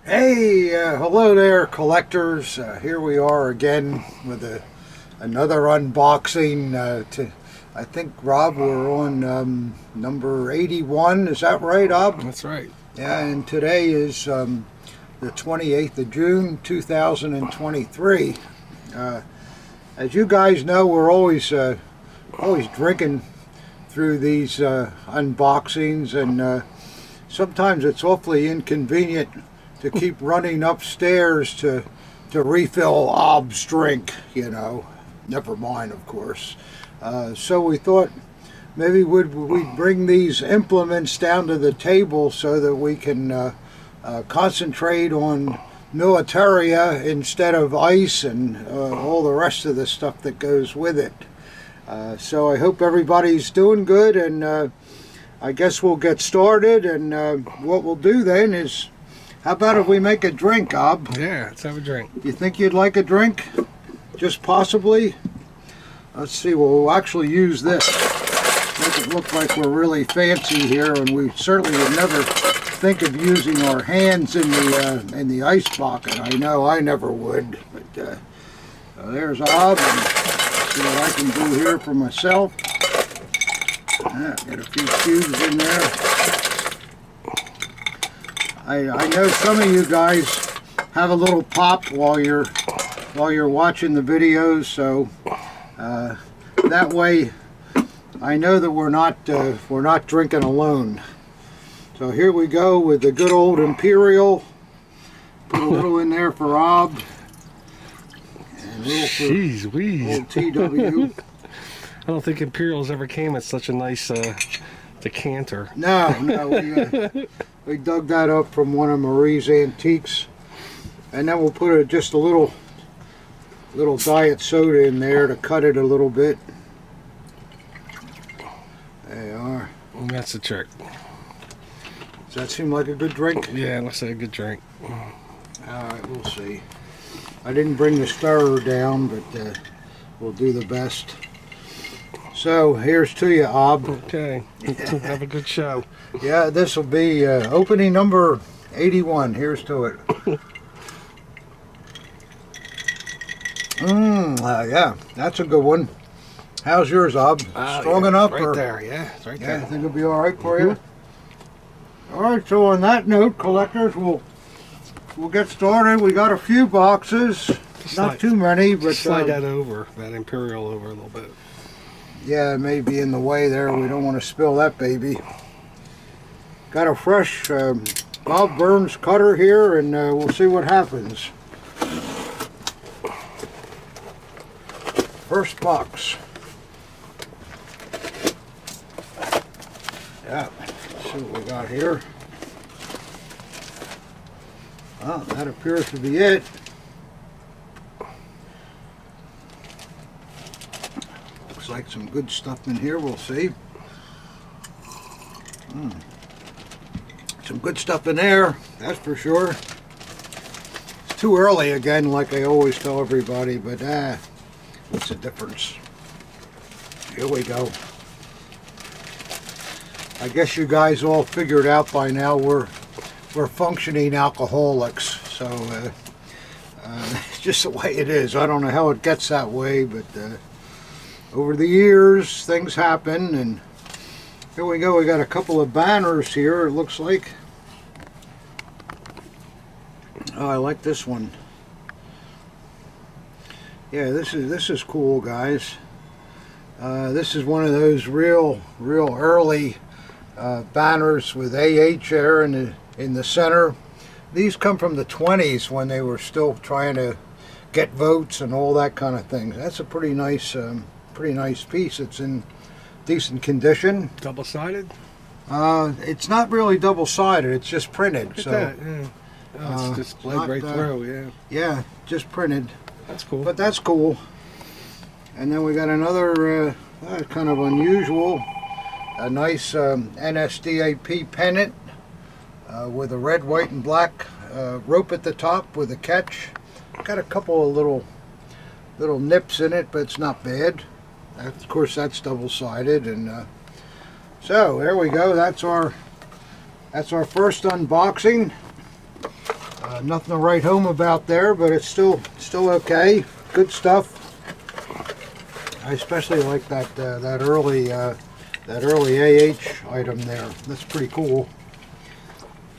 Hey, hello there, collectors. Here we are again with another unboxing. I think, Rob, we're on number 81. Is that right, Rob? That's right. Yeah, and today is the 28th of June, 2023. As you guys know, we're always drinking through these unboxings, and sometimes it's awfully inconvenient to keep running upstairs to refill Ob's drink, you know. Never mind, of course. So we thought maybe we'd bring these implements down to the table so that we can concentrate on militaria instead of ice and all the rest of the stuff that goes with it. So I hope everybody's doing good, and I guess we'll get started, and what we'll do then is, how about if we make a drink, Ob? Yeah, let's have a drink. You think you'd like a drink? Just possibly? Let's see, we'll actually use this. Make it look like we're really fancy here, and we certainly would never think of using our hands in the ice bucket. I know I never would, but so there's Ob, and see what I can do here for myself. Get a few cubes in there. I know some of you guys have a little pop while you're watching the videos, so that way I know that we're not drinking alone. So here we go with the good old Imperial. Put a little in there for Ob, and a little for old TW. I don't think Imperials ever came at such a nice decanter. No, we dug that up from one of Marie's antiques, and then we'll put just a little diet soda in there to cut it a little bit. There you are. And that's the trick. Does that seem like a good drink? Yeah, looks like a good drink. Alright, we'll see. I didn't bring the stirrer down, but we'll do the best. So, here's to you, Ob. Okay, have a good show. Yeah, this will be opening number 81. Here's to it. Yeah, that's a good one. How's yours, Ob? Strong enough? Right there, yeah, it's right there. I think it'll be all right for you. All right, so on that note, collectors, we'll get started. We got a few boxes, not too many, but slide that Imperial over a little bit. Yeah, it may be in the way there. We don't want to spill that baby. Got a fresh Bob Burns cutter here, and we'll see what happens. First box. Yeah, let's see what we got here. Well, that appears to be it. Looks like some good stuff in here, we'll see. Some good stuff in there, that's for sure. It's too early again, like I always tell everybody, but what's the difference? Here we go. I guess you guys all figured out by now we're functioning alcoholics, so it's just the way it is. I don't know how it gets that way, but over the years things happen, and here we go. We got a couple of banners here, it looks like. Oh, I like this one. Yeah, this is cool, guys. This is one of those real early banners with AH there in the center. These come from the 20s when they were still trying to get votes and all that kind of thing. That's a pretty nice piece. It's in decent condition. Double-sided? It's not really double-sided. It's just printed. Look at so that, yeah. Oh, it's just laid right through, yeah. Yeah, just printed. That's cool. But that's cool. And then we got another kind of unusual, a nice NSDAP pennant with a red, white, and black rope at the top with a catch. Got a couple of little nips in it, but it's not bad. Of course, that's double-sided, and so there we go. That's our first unboxing. Nothing to write home about there, but it's still okay. Good stuff. I especially like that early AH item there. That's pretty cool.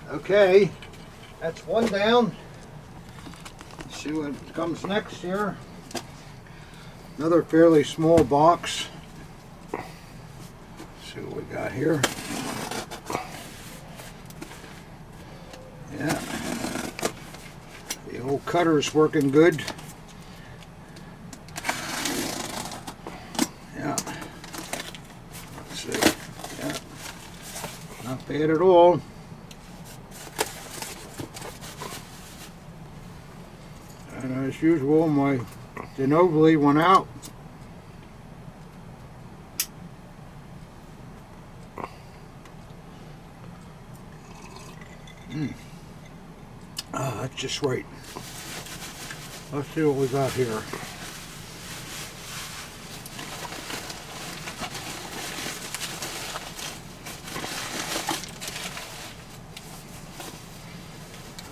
Okay, that's one down. Let's see what comes next here. Another fairly small box. Let's see what we got here. Yeah, the old cutter's working good. Yeah, let's see. Yeah, not bad at all. And as usual, my Denobly went out. That's just right. Let's see what we got here.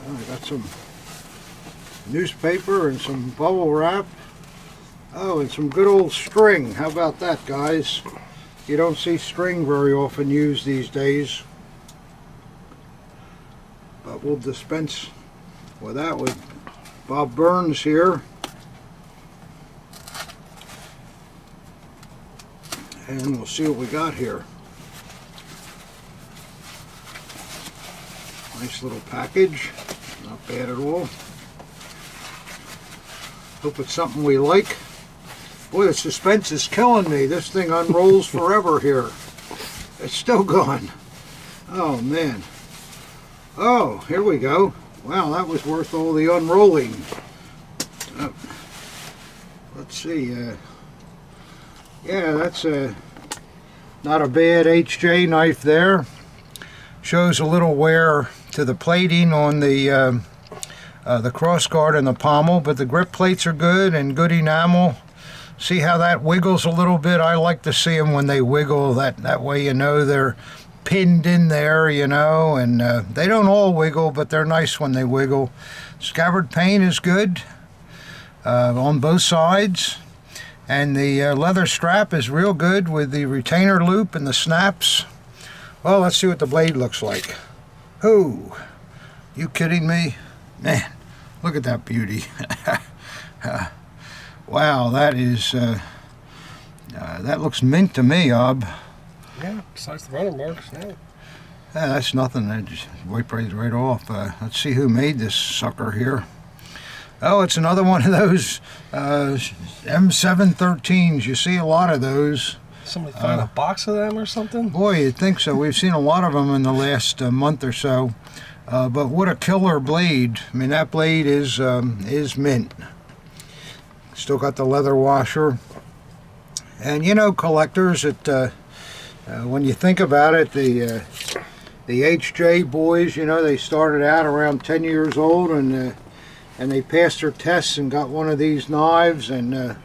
I got some newspaper and some bubble wrap. Oh, and some good old string. How about that, guys? You don't see string very often used these days. But we'll dispense with that with Bob Burns here. And we'll see what we got here. Nice little package. Not bad at all. Hope it's something we like. Boy, the suspense is killing me. This thing unrolls forever here. It's still going. Oh, man. Oh, here we go. Wow, that was worth all the unrolling. Let's see. Yeah, that's not a bad HJ knife there. Shows a little wear to the plating on the cross guard and the pommel, but the grip plates are good and good enamel. See how that wiggles a little bit? I like to see them when they wiggle. That way you know they're pinned in there, you know, and they don't all wiggle, but they're nice when they wiggle. Scabbard paint is good on both sides, and the leather strap is real good with the retainer loop and the snaps. Well, let's see what the blade looks like. Oh, you kidding me? Man, look at that beauty. Wow, that is that looks mint to me, Ob. Yeah, besides the runner marks, yeah. That's nothing. I just wipe right off. Let's see who made this sucker here. Oh, it's another one of those M713s. You see a lot of those. Somebody find a box of them or something? Boy, you'd think so. We've seen a lot of them in the last month or so. But what a killer blade. I mean, that blade is mint. Still got the leather washer. And you know, collectors, when you think about it, the HJ boys, you know, they started out around 10 years old, and they passed their tests and got one of these knives. And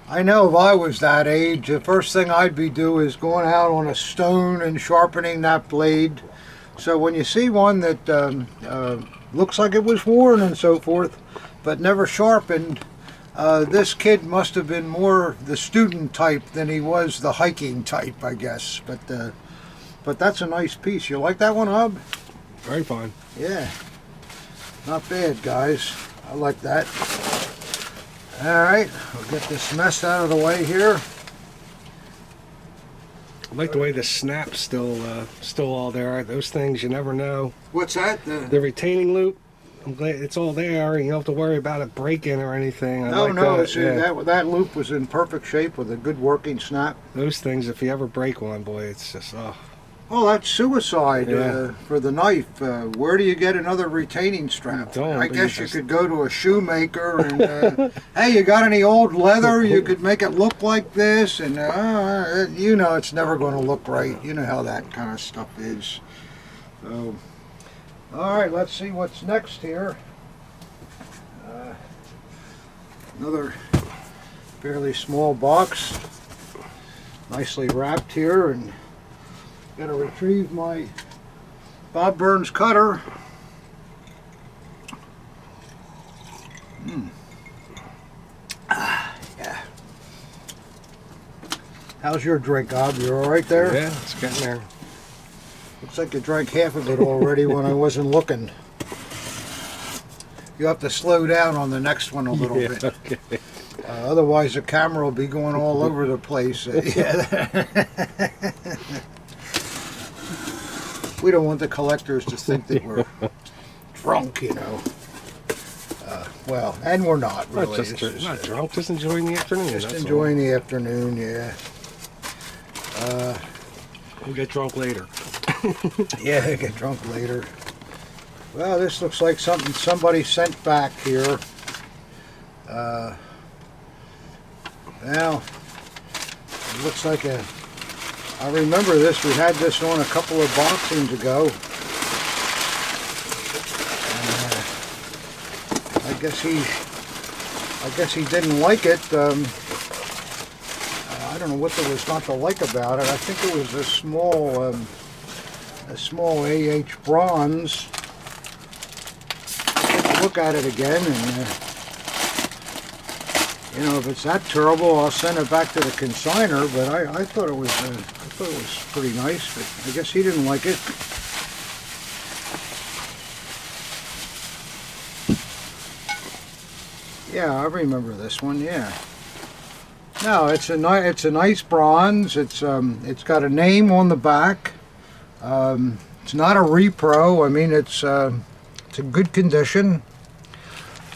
I know if I was that age, the first thing I'd be doing is going out on a stone and sharpening that blade. So when you see one that looks like it was worn and so forth, but never sharpened, this kid must have been more the student type than he was the hiking type, I guess. But that's a nice piece. You like that one, Hub? Very fine. Yeah. Not bad, guys. I like that. All right, we'll get this mess out of the way here. I like the way the snap's still all there. Those things, you never know. What's that? The retaining loop. I'm glad it's all there. You don't have to worry about it breaking or anything. No, that. See, that loop was in perfect shape with a good working snap. Those things, if you ever break one, boy, it's just, oh. Oh, that's suicide Yeah. for the knife. Where do you get another retaining strap? I guess you could go to a shoemaker and, hey, you got any old leather? You could make it look like this, and you know it's never going to look right. You know how that kind of stuff is. So, all right, let's see what's next here. Another fairly small box, nicely wrapped here, and got to retrieve my Bob Burns cutter. Yeah. How's your drink, Bob? You all right there? Yeah, it's getting there. Looks like you drank half of it already when I wasn't looking. You have to slow down on the next one a little bit. Okay. Otherwise, the camera will be going all over the place. Yeah. We don't want the collectors to think that we're drunk, you know. Well, and we're not really. Not drunk, just enjoying the afternoon. Just enjoying the afternoon, yeah. We'll get drunk later. Yeah, get drunk later. Well, this looks like something somebody sent back here. Now, it looks like I remember this. We had this on a couple of boxings ago. And, I guess he didn't like it. I don't know what there was not to like about it. I think it was a small AH bronze. Take a look at it again, and you know, if it's that terrible, I'll send it back to the consigner. But I thought it was pretty nice. But I guess he didn't like it. Yeah, I remember this one. Yeah. No, it's a nice bronze. It's got a name on the back. It's not a repro. I mean, it's in good condition.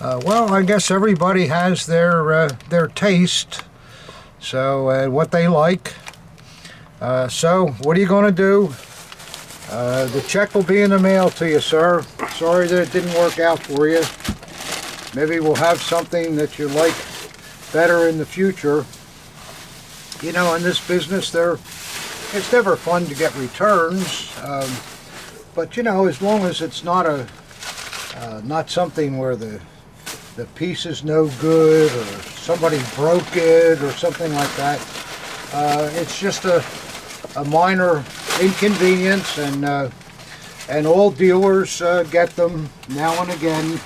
Well, I guess everybody has their taste, so what they like. So what are you going to do? The check will be in the mail to you, sir. Sorry that it didn't work out for you. Maybe we'll have something that you like better in the future. You know, in this business, it's never fun to get returns, but you know, as long as it's not not something where the piece is no good or somebody broke it or something like that. It's just a minor inconvenience, and all dealers get them now and again.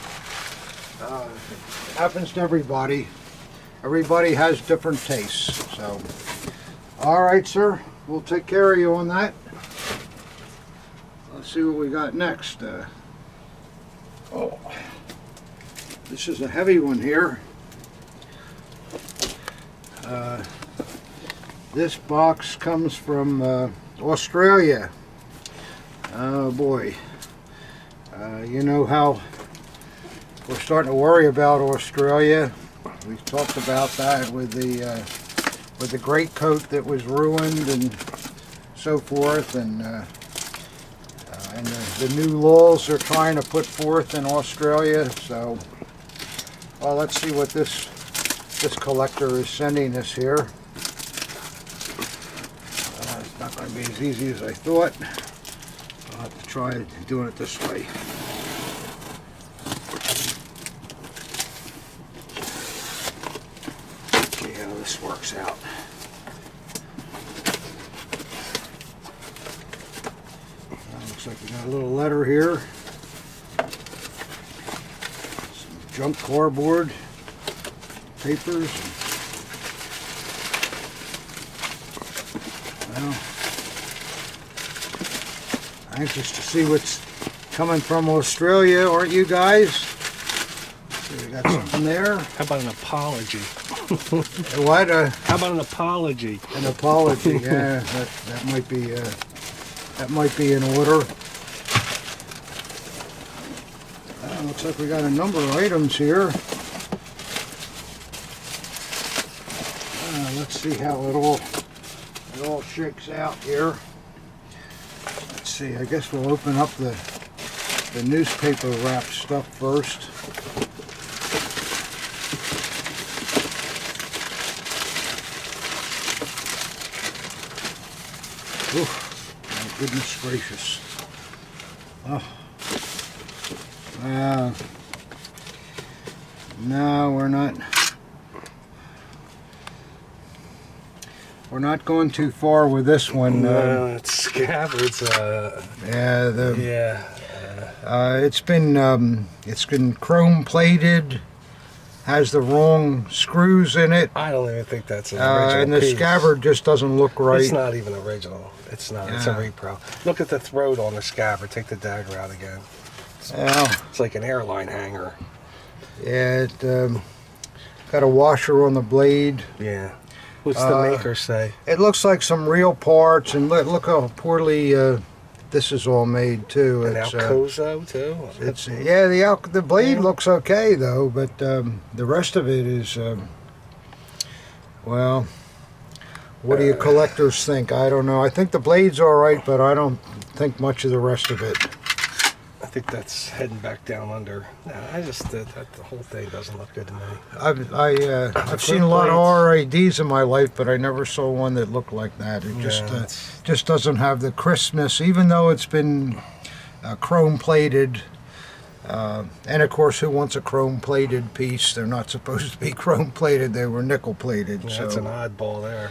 It happens to everybody. Everybody has different tastes. So, all right, sir. We'll take care of you on that. Let's see what we got next. Oh, this is a heavy one here. This box comes from Australia. Oh boy. You know how we're starting to worry about Australia. We talked about that with the great coat that was ruined and so forth, and the new laws they're trying to put forth in Australia. So, well, let's see what this collector is sending us here. It's not going to be as easy as I thought. I'll have to try doing it this way. See how this works out. Looks like we got a little letter here. Some junk cardboard papers. Well, anxious to see what's coming from Australia, aren't you guys? So we got something there. How about an apology? What? How about an apology? An apology? Yeah, that might be in order. Looks like we got a number of items here. Let's see how it all shakes out here. Let's see. I guess we'll open up the newspaper wrap stuff first. Oof, my goodness gracious. Oh. No, we're not. We're not going too far with this one. No, it's scabbards. It's been chrome plated. has the wrong screws in it. I don't even think that's an original And the piece. scabbard just doesn't look right. It's not even original. It's not. It's a repro. Look at the throat on the scabbard. Take the dagger out again. Well, It's like an airline hanger. yeah, it got a washer on the blade. Yeah. What's the maker say? It looks like some real parts, and look how poorly this is all made too. An Alcozo too. It's yeah, the blade looks okay though, but the rest of it is well. What do you collectors think? I don't know. I think the blade's all right, but I don't think much of the rest of it. I think that's heading back down under. No, I just the whole thing doesn't look good to me. I've seen a lot of RADs in my life, but I never saw one that looked like that. It just doesn't have the crispness, even though it's been chrome plated. And of course, who wants a chrome plated piece? They're not supposed to be chrome plated. They were nickel plated. Yeah, so that's an oddball there.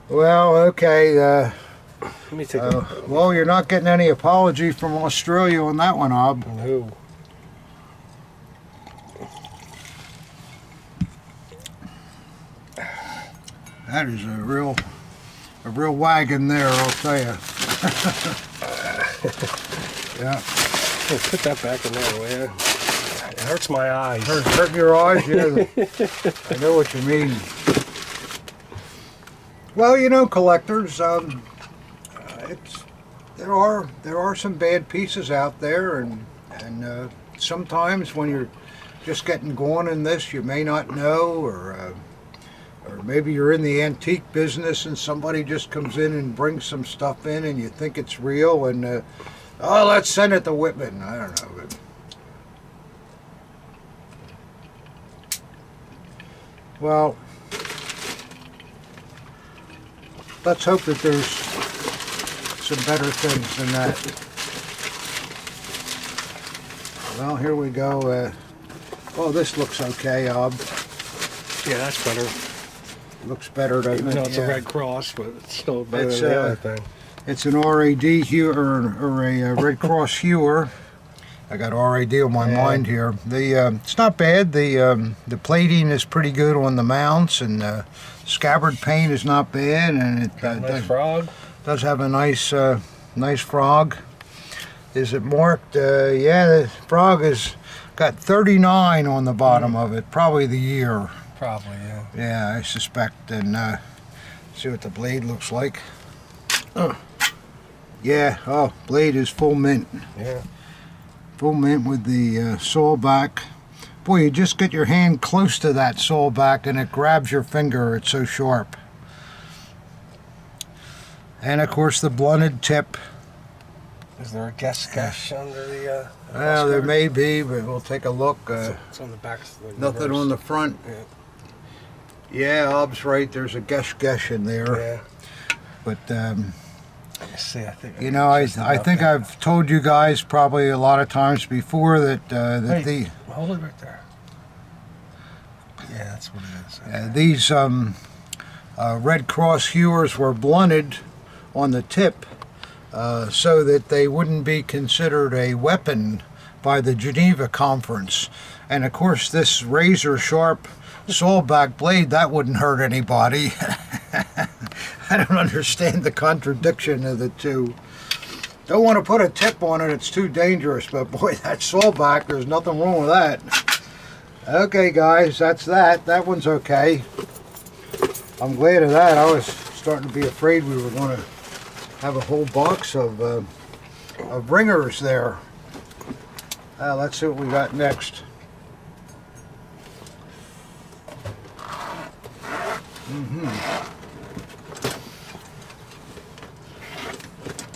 Well, okay. Let me take a Well, you're not getting any apology from Australia on that one, Ob. no. That is a real wagon there, I'll tell you. Yeah. Hey, put that back in there, will you? It hurts my eyes. Hurt your eyes? Yeah. I know what you mean. Well, you know, collectors, there are some bad pieces out there, and sometimes when you're just getting going in this, you may not know, or maybe you're in the antique business and somebody just comes in and brings some stuff in, and you think it's real, and oh, let's send it to Whitman. I don't know, but well. Let's hope that there's some better things than that. Well, here we go. Oh, this looks okay, Ob. Yeah, that's better. Looks better, doesn't it? No, it's a Red Cross, but it's still better than the other thing. It's an RAD hewer, or a Red Cross hewer. I got RAD on my mind here. It's not bad. The plating is pretty good on the mounts, and scabbard paint is not bad, and it Nice frog. does have a nice frog. Is it marked? Yeah, the frog has got 39 on the bottom of it. Probably the year. Probably, yeah. Yeah, I suspect. And see what the blade looks like. Yeah. Oh, blade is full mint. Yeah. Full mint with the saw back. Boy, you just get your hand close to that saw back and it grabs your finger. It's so sharp. And of course the blunted tip. Is there a guest under the? Well, there may be, but we'll take a look. It's on the back. Nothing on the front. Yeah, Ob's right. There's a gesh in there. Yeah. But Let me see. I think. you know, I think I've told you guys probably a lot of times before that Hold it right there. Yeah, that's what it is. these Red Cross hewers were blunted on the tip so that they wouldn't be considered a weapon by the Geneva Conference. And of course, this razor sharp sawback blade, that wouldn't hurt anybody. I don't understand the contradiction of the two. Don't want to put a tip on it, it's too dangerous, but boy, that sawback, there's nothing wrong with that. Okay guys, that's that. That one's okay. I'm glad of that. I was starting to be afraid we were going to have a whole box of ringers there. Let's see what we got next.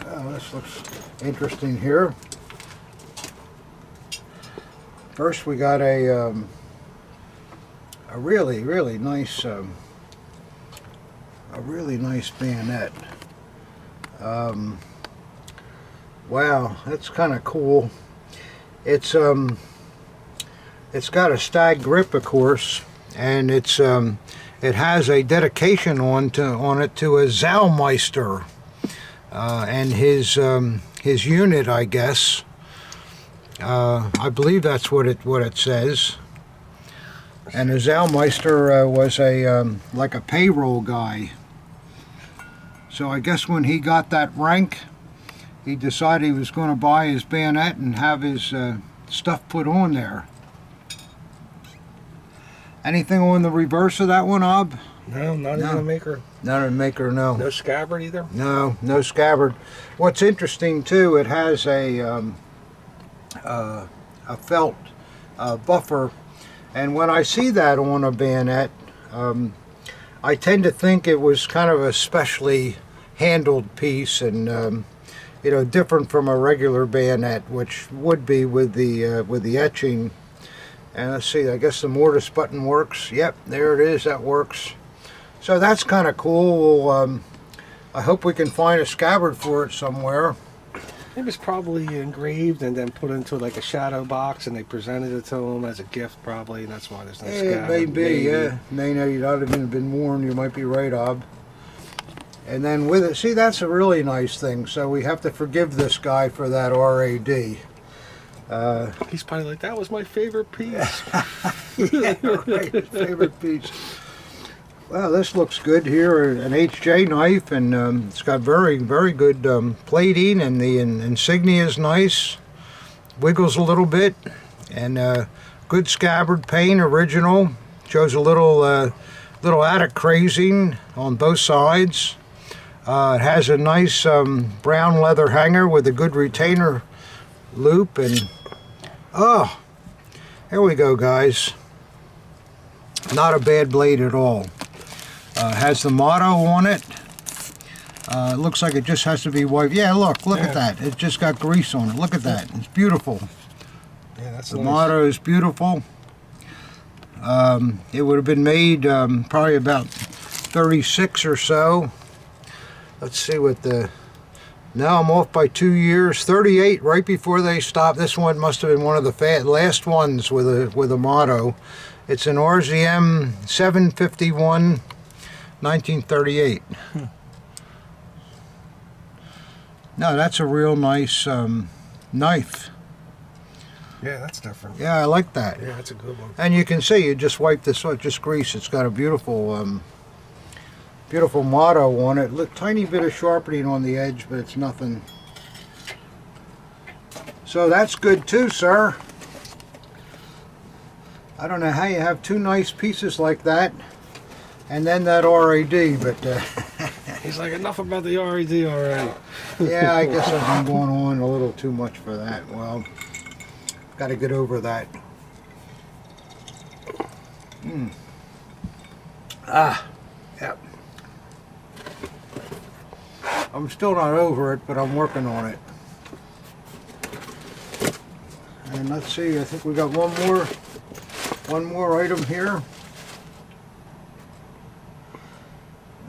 Oh, this looks interesting here. First, we got a really nice bayonet. Wow, that's kind of cool. It's got a stag grip, of course, and it has a dedication on it to a Zaalmeister and his unit, I guess. I believe that's what it says. And the Zalmeister was a like a payroll guy. So I guess when he got that rank, he decided he was going to buy his bayonet and have his stuff put on there. Anything on the reverse of that one, Ob? No, not even a maker. Not a maker, no. No scabbard either? No, no scabbard. What's interesting too, it has a felt buffer, and when I see that on a bayonet, I tend to think it was kind of a specially handled piece, and you know, different from a regular bayonet, which would be with the etching. And let's see, I guess the mortise button works. Yep, there it is, that works. So that's kind of cool. I hope we can find a scabbard for it somewhere. It was probably engraved and then put into like a shadow box, and they presented it to him as a gift, probably, and that's why there's no scabbard. Maybe, yeah. May not have been worn. You might be right, Ob. And then with it, see, that's a really nice thing. So we have to forgive this guy for that RAD. He's probably like, that was my favorite piece. Yeah, right. Favorite piece. Well, this looks good here. An HJ knife, and it's got very, very good plating, and the insignia is nice. Wiggles a little bit, and good scabbard paint, original. Shows a little attic crazing on both sides. It has a nice brown leather hanger with a good retainer loop, and oh, here we go, guys. Not a bad blade at all. Has the motto on it. It looks like it just has to be wiped. Yeah, look at that. It just got grease on it. Look at that. It's beautiful. Yeah, that's the nice. motto is beautiful. It would have been made probably about 36 or so. Let's see what the... Now I'm off by 2 years. 38, right before they stopped. This one must have been one of the last ones with a motto. It's an RZM 751, 1938. No, that's a real nice knife. Yeah, that's different. Yeah, I like that. Yeah, that's a good one. And you can see, you just wipe this off, just grease. It's got a beautiful, beautiful motto on it. Look, tiny bit of sharpening on the edge, but it's nothing. So that's good too, sir. I don't know how you have two nice pieces like that, and then that RAD, but... He's like, enough about the RAD already. Yeah, I guess I've been going on a little too much for that. Well, got to get over that. Yep. I'm still not over it, but I'm working on it. And let's see, I think we got one more item here.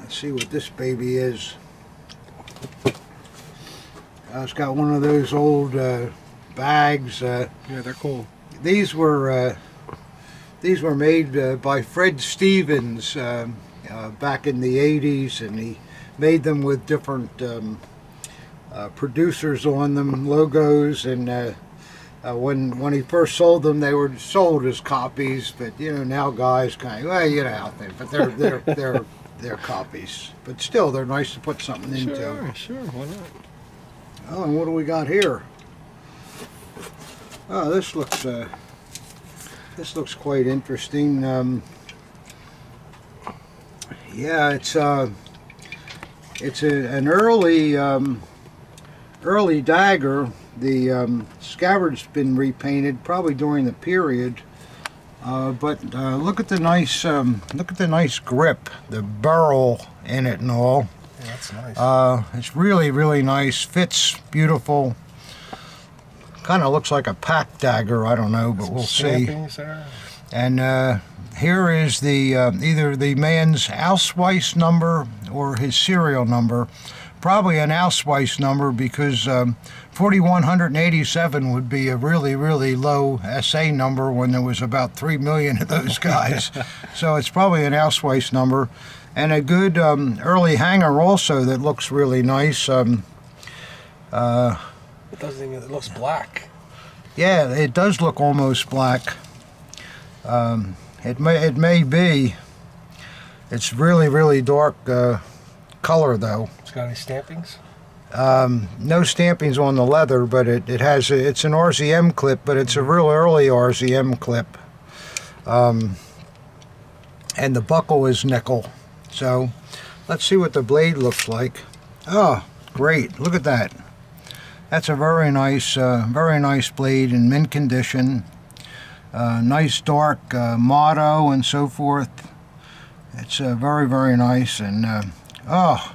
Let's see what this baby is. It's got one of those old bags. Yeah, they're cool. These were made by Fred Stevens back in the 80s, and he made them with different producers on them, logos, and when he first sold them, they were sold as copies. But you know, now guys kind of, well, you know how they, but they're copies. But still, they're nice to put something into. Sure, why not? Oh, and what do we got here? Oh, this looks quite interesting. Yeah, it's an early dagger. The scabbard's been repainted, probably during the period. But look at the nice grip, the barrel in it and all. Yeah, that's nice. It's really, really nice. Fits beautiful. Kind of looks like a pack dagger. I don't know, but we'll see. And here is the either the man's Ausweis number or his serial number. Probably an Ausweis number, because 4187 would be a really, really low SA number when there was about 3 million of those guys. So it's probably an Ausweis number. And a good early hanger also that looks really nice. It doesn't even, it looks black. Yeah, it does look almost black. it may be. It's really dark color though. It's got any stampings? No stampings on the leather, but it's an RZM clip, but it's a real early RZM clip. And the buckle is nickel. So let's see what the blade looks like. Oh, great! Look at that. That's a very nice blade in mint condition. Nice dark motto and so forth. It's very nice, and oh,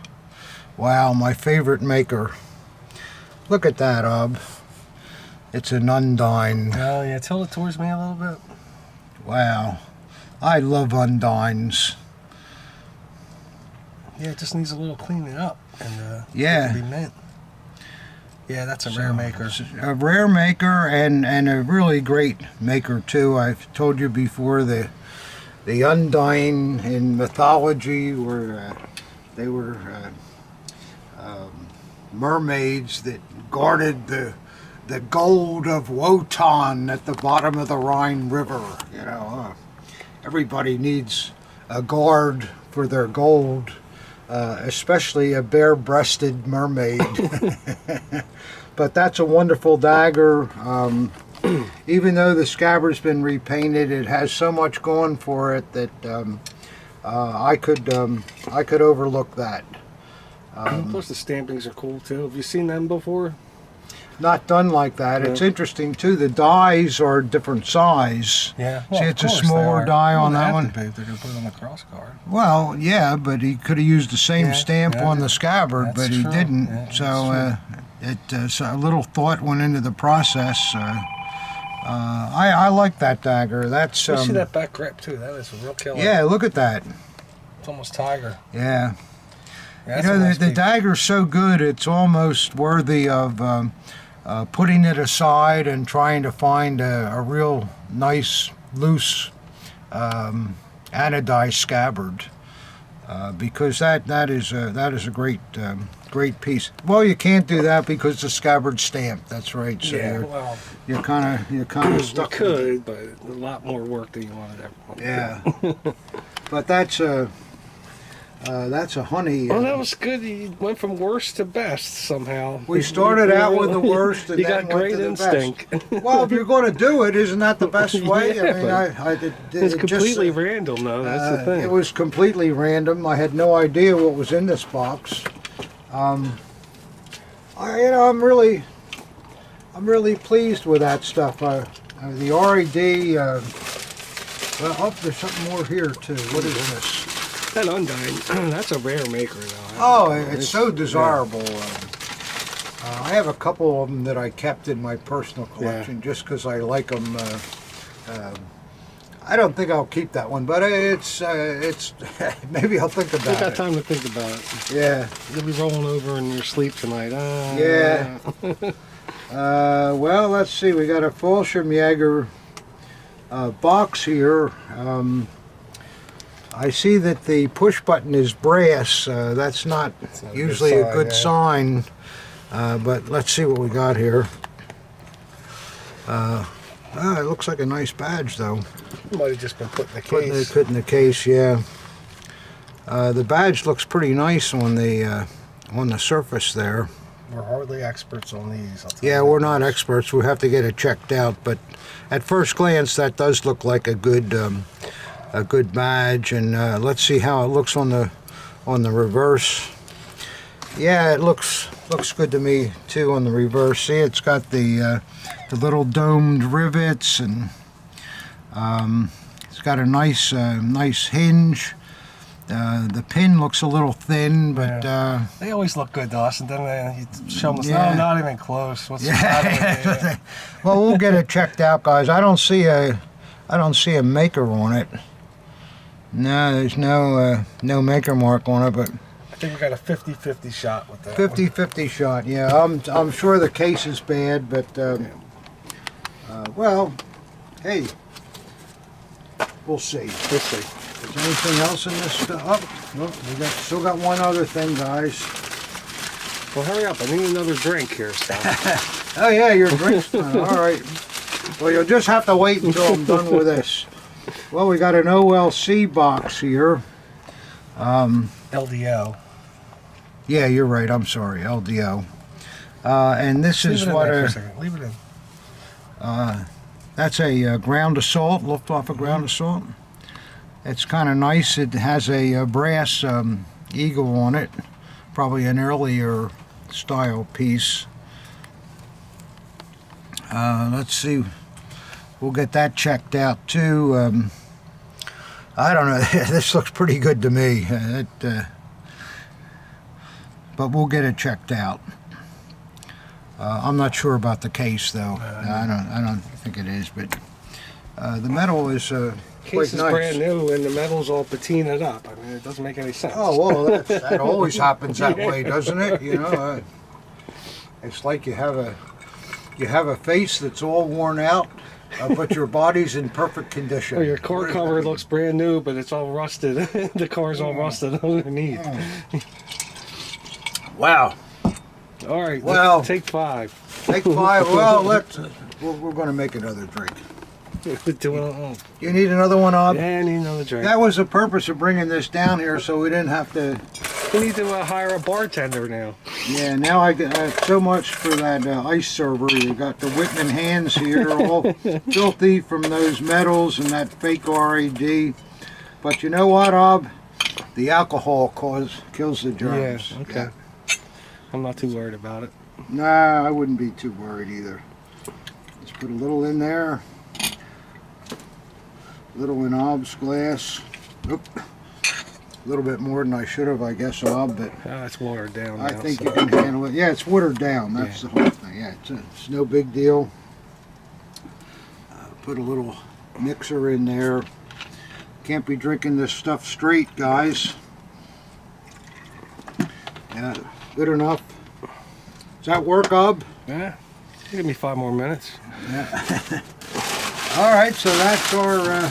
wow, my favorite maker. Look at that, it's an Undine. Oh yeah, tilt it towards me a little bit. Wow, I love Undines. Yeah, it just needs a little cleaning up, and yeah, it can be mint. Yeah, that's a rare maker. A rare maker, and a really great maker too. I've told you before, the Undine in mythology were they were mermaids that guarded the gold of Wotan at the bottom of the Rhine River. You know, everybody needs a guard for their gold, especially a bare-breasted mermaid. But that's a wonderful dagger. Even though the scabbard's been repainted, it has so much going for it that I could overlook that. Plus the stampings are cool too. Have you seen them before? Not done like that. Yeah. It's interesting too. The dies are different size. Yeah. See, it's a smaller die on that one. They're gonna put it on the cross guard. Well, yeah, but he could have used the same Yeah, stamp yeah. on the scabbard, That's but he true. didn't. Yeah, So so a little thought went into the process. I like that dagger. That's You see that back grip too. That is a real killer. yeah. Look at that. It's almost tiger. Yeah. Yeah, You that's know, a nice the piece. dagger's so good, it's almost worthy of putting it aside and trying to find a real nice, loose, anodized scabbard, because that is a great piece. Well, you can't do that because the scabbard's stamped. That's right. So Yeah, well, you're kind of you stuck. could, but a lot more work than you wanted ever. Yeah. But that's a honey. Well, that was good. You went from worst to best somehow. We started out with the worst, and you then got went great to the instinct. best. Well, if you're going to do it, isn't that the best way? Yeah, I mean, but it's completely random, though. That's the thing. It was completely random. I had no idea what was in this box. I'm really pleased with that stuff. The RED. Well, oh, there's something more here too. What is this? That Undine, that's a rare maker, though. Oh, it's so desirable. I have a couple of them that I kept in my personal collection just because I like them. I don't think I'll keep that one, but it's maybe I'll think You about got it. time to think about it. Yeah. You'll be rolling over in your sleep tonight. Yeah. Well, let's see. We got a Fallschirmjäger box here. I see that the push button is brass. That's not usually a good sign. But let's see what we got here. It looks like a nice badge, though. Might have just been put in the case. Put in the case, yeah. The badge looks pretty nice on the surface there. We're hardly experts on these. I'll tell Yeah, you we're that not much. experts. We have to get it checked out. But at first glance, that does look like a good badge. And let's see how it looks on the reverse. Yeah, it looks good to me too on the reverse. See, it's got the little domed rivets, and it's got a nice hinge. The pin looks a little thin, but they always look good to us, and then you show them, Yeah. no, not even close. What's the matter? well, we'll get it checked out, guys. I don't see a maker on it. No, there's no maker mark on it, but I think we got a 50-50 shot with that. 50-50 shot. Yeah, I'm sure the case is bad, but well, hey, we'll see. We'll see. Is there anything else in this stuff? Oh, we still got one other thing, guys. Well, hurry up. I need another drink here, so. Oh yeah, your drink's done. All right. Well, you'll just have to wait until I'm done with this. Well, we got an OLC box here. LDO. Yeah, you're right. I'm sorry, LDO. And this is what Leave it in. that's a ground assault, Luftwaffe ground assault. It's kind of nice. It has a brass eagle on it, probably an earlier style piece. Let's see, we'll get that checked out too. I don't know, this looks pretty good to me, but we'll get it checked out. I'm not sure about the case though. I don't think it is, but the metal is quite Case is nice. brand new and the metal's all patinaed up. I mean, it doesn't make any sense. Oh well, that always happens that way, doesn't it? You know, it's like you have a face that's all worn out, but your body's in perfect condition. Well, your car cover looks brand new, but it's all rusted. The car's all rusted underneath. Wow. All right, Well, let's take 5. Take 5. Well, we're going to make another drink. You need another one, Ob? Yeah, I need another drink. That was the purpose of bringing this down here, so we didn't have to. We need to hire a bartender now. Yeah, now I have so much for that ice server. You got the Whitman hands here, all filthy from those metals and that fake RAD. But you know what, Ob? The alcohol kills the germs. Yeah, okay. Yeah. I'm not too worried about it. Nah, I wouldn't be too worried either. Let's put a little in there. A little in Ob's glass. Oop. A little bit more than I should have, I guess, Ob, but it's watered down. I now, think so. you can handle it. Yeah, it's watered down. That's the whole thing. Yeah, it's no big deal. Put a little mixer in there. Can't be drinking this stuff straight, guys. Yeah, good enough. Does that work, Ob? Yeah. Give me 5 more minutes. Yeah. All right, so that's our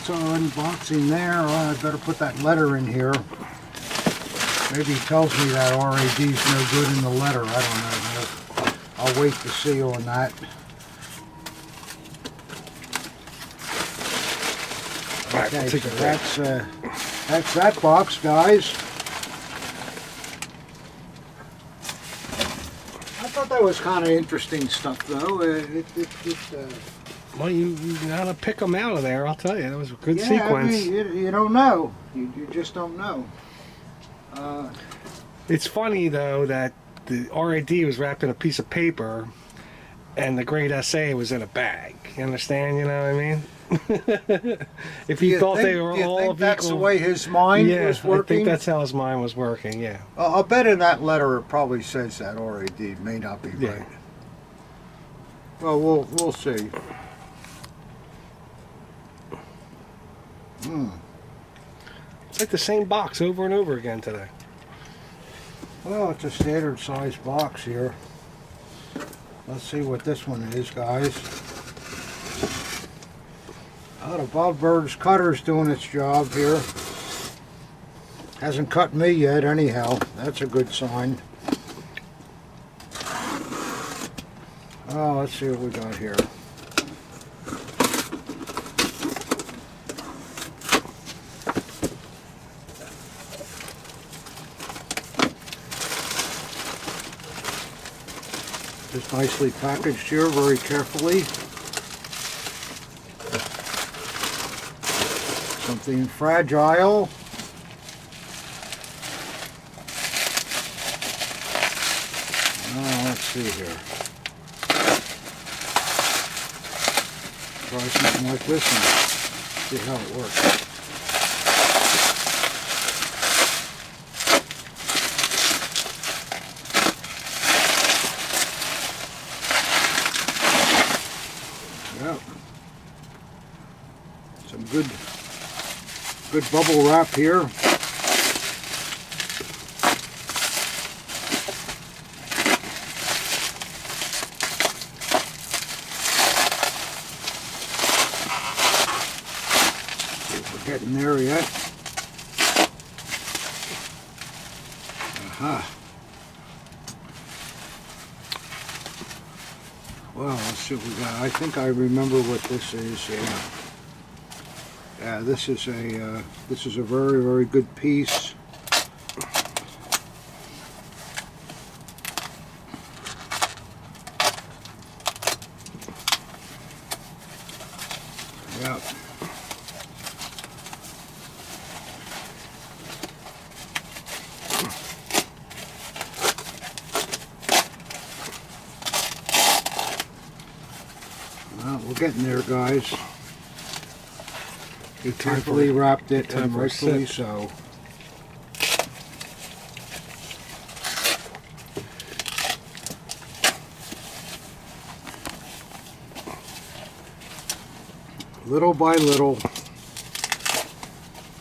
unboxing there. I better put that letter in here. Maybe he tells me that RAD's no good in the letter. I don't know. I'll wait to see on that. Okay, so that's that box, guys. I thought that was kind of interesting stuff, though. Well, you gotta pick them out of there. I'll tell you, that was a good yeah, sequence. I mean, you don't know. You just don't know. It's funny though that the RAD was wrapped in a piece of paper, and the Great SA was in a bag. You understand? You know what I mean? If he thought they were all equal, that's the way his mind was working? I think that's how his mind was working. Yeah. I'll bet in that letter it probably says that RAD may not be right. Well, we'll see. It's like the same box over and over again today. Well, it's a standard size box here. Let's see what this one is, guys. Oh, the Bob Bird's cutter's doing its job here. Hasn't cut me yet, anyhow. That's a good sign. Oh, let's see what we got here. Just nicely packaged here, very carefully. Something fragile. Oh, let's see here. Try something like this one. See how it works. Yep. Some good bubble wrap here. Getting there yet. Aha. Well, let's see what we got. I think I remember what this is. Yeah. Yeah, this is a very, very good piece. Yeah. Well, we're getting there, guys. He carefully wrapped it, and rightfully so. Little by little.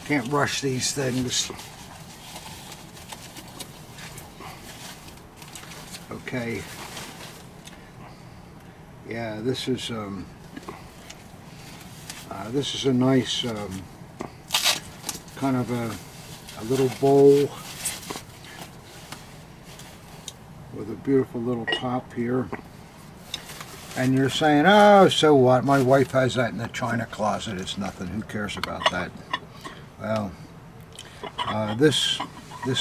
Can't rush these things. Okay. Yeah, this is a nice kind of a little bowl with a beautiful little top here. And you're saying, oh, so what? My wife has that in the china closet. It's nothing. Who cares about that? Well, this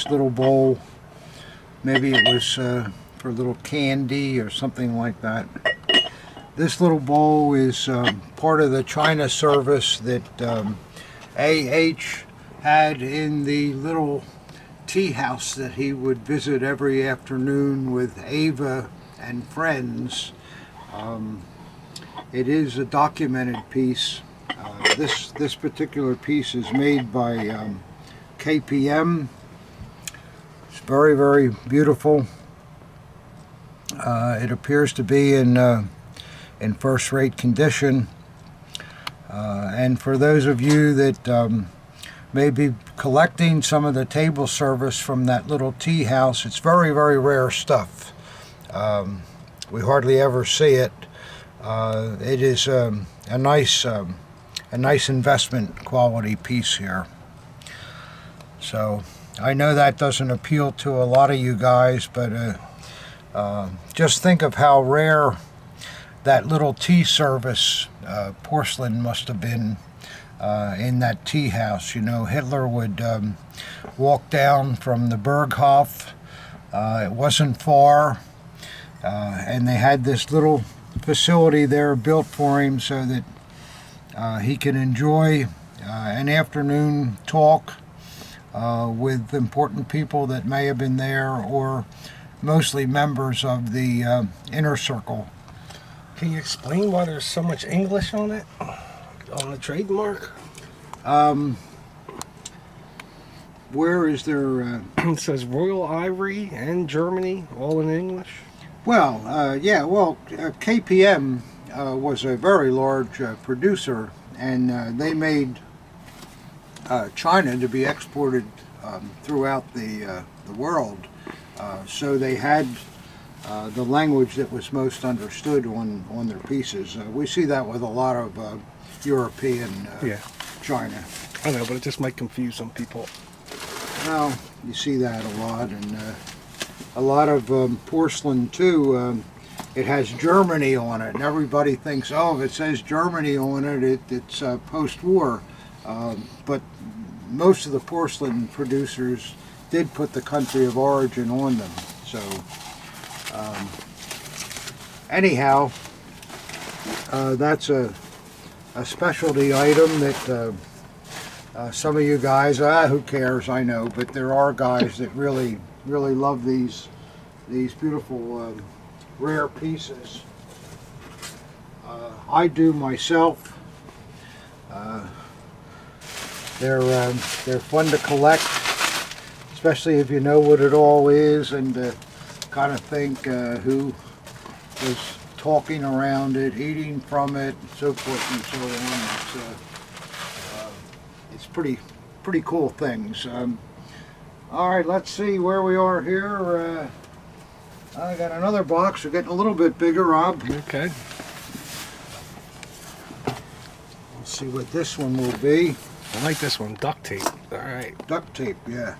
little bowl, maybe it was for a little candy or something like that. This little bowl is part of the china service that A.H. had in the little tea house that he would visit every afternoon with Ava and friends. It is a documented piece. This particular piece is made by KPM. It's very, very beautiful. It appears to be in first-rate condition. And for those of you that may be collecting some of the table service from that little tea house, it's very, very rare stuff. We hardly ever see it. It is a nice investment quality piece here. So I know that doesn't appeal to a lot of you guys, but just think of how rare that little tea service porcelain must have been in that tea house. You know, Hitler would walk down from the Berghof. It wasn't far, and they had this little facility there built for him so that he could enjoy an afternoon talk with important people that may have been there, or mostly members of the inner circle. Can you explain why there's so much English on it? On the trademark? Where is there... It says Royal Ivory and Germany, all in English. Well, KPM was a very large producer, and they made china to be exported throughout the world. So they had the language that was most understood on their pieces. We see that with a lot of European china. I know, but it just might confuse some people. Well, you see that a lot, and a lot of porcelain too. It has Germany on it, and everybody thinks, oh, if it says Germany on it, it's post-war. But most of the porcelain producers did put the country of origin on them. So anyhow, that's a specialty item that some of you guys, who cares, I know, but there are guys that really love these beautiful rare pieces. I do myself. They're fun to collect, especially if you know what it all is, and kind of think who was talking around it, eating from it, and so forth and so on. It's pretty cool things. All right, let's see where we are here. I got another box. We're getting a little bit bigger, Rob. Okay. Let's see what this one will be. I like this one, duct tape. All right. Duct tape, yeah.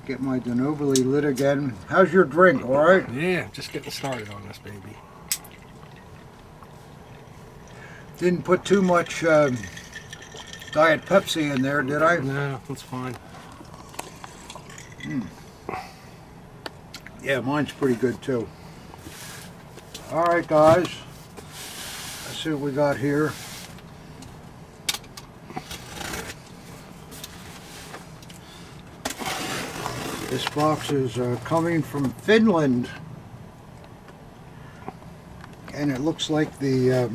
Get my Denobly lit again. How's your drink? All right? Yeah, just getting started on this baby. Didn't put too much Diet Pepsi in there, did I? No, that's fine. Yeah, mine's pretty good too. All right, guys. Let's see what we got here. This box is coming from Finland, and it looks like the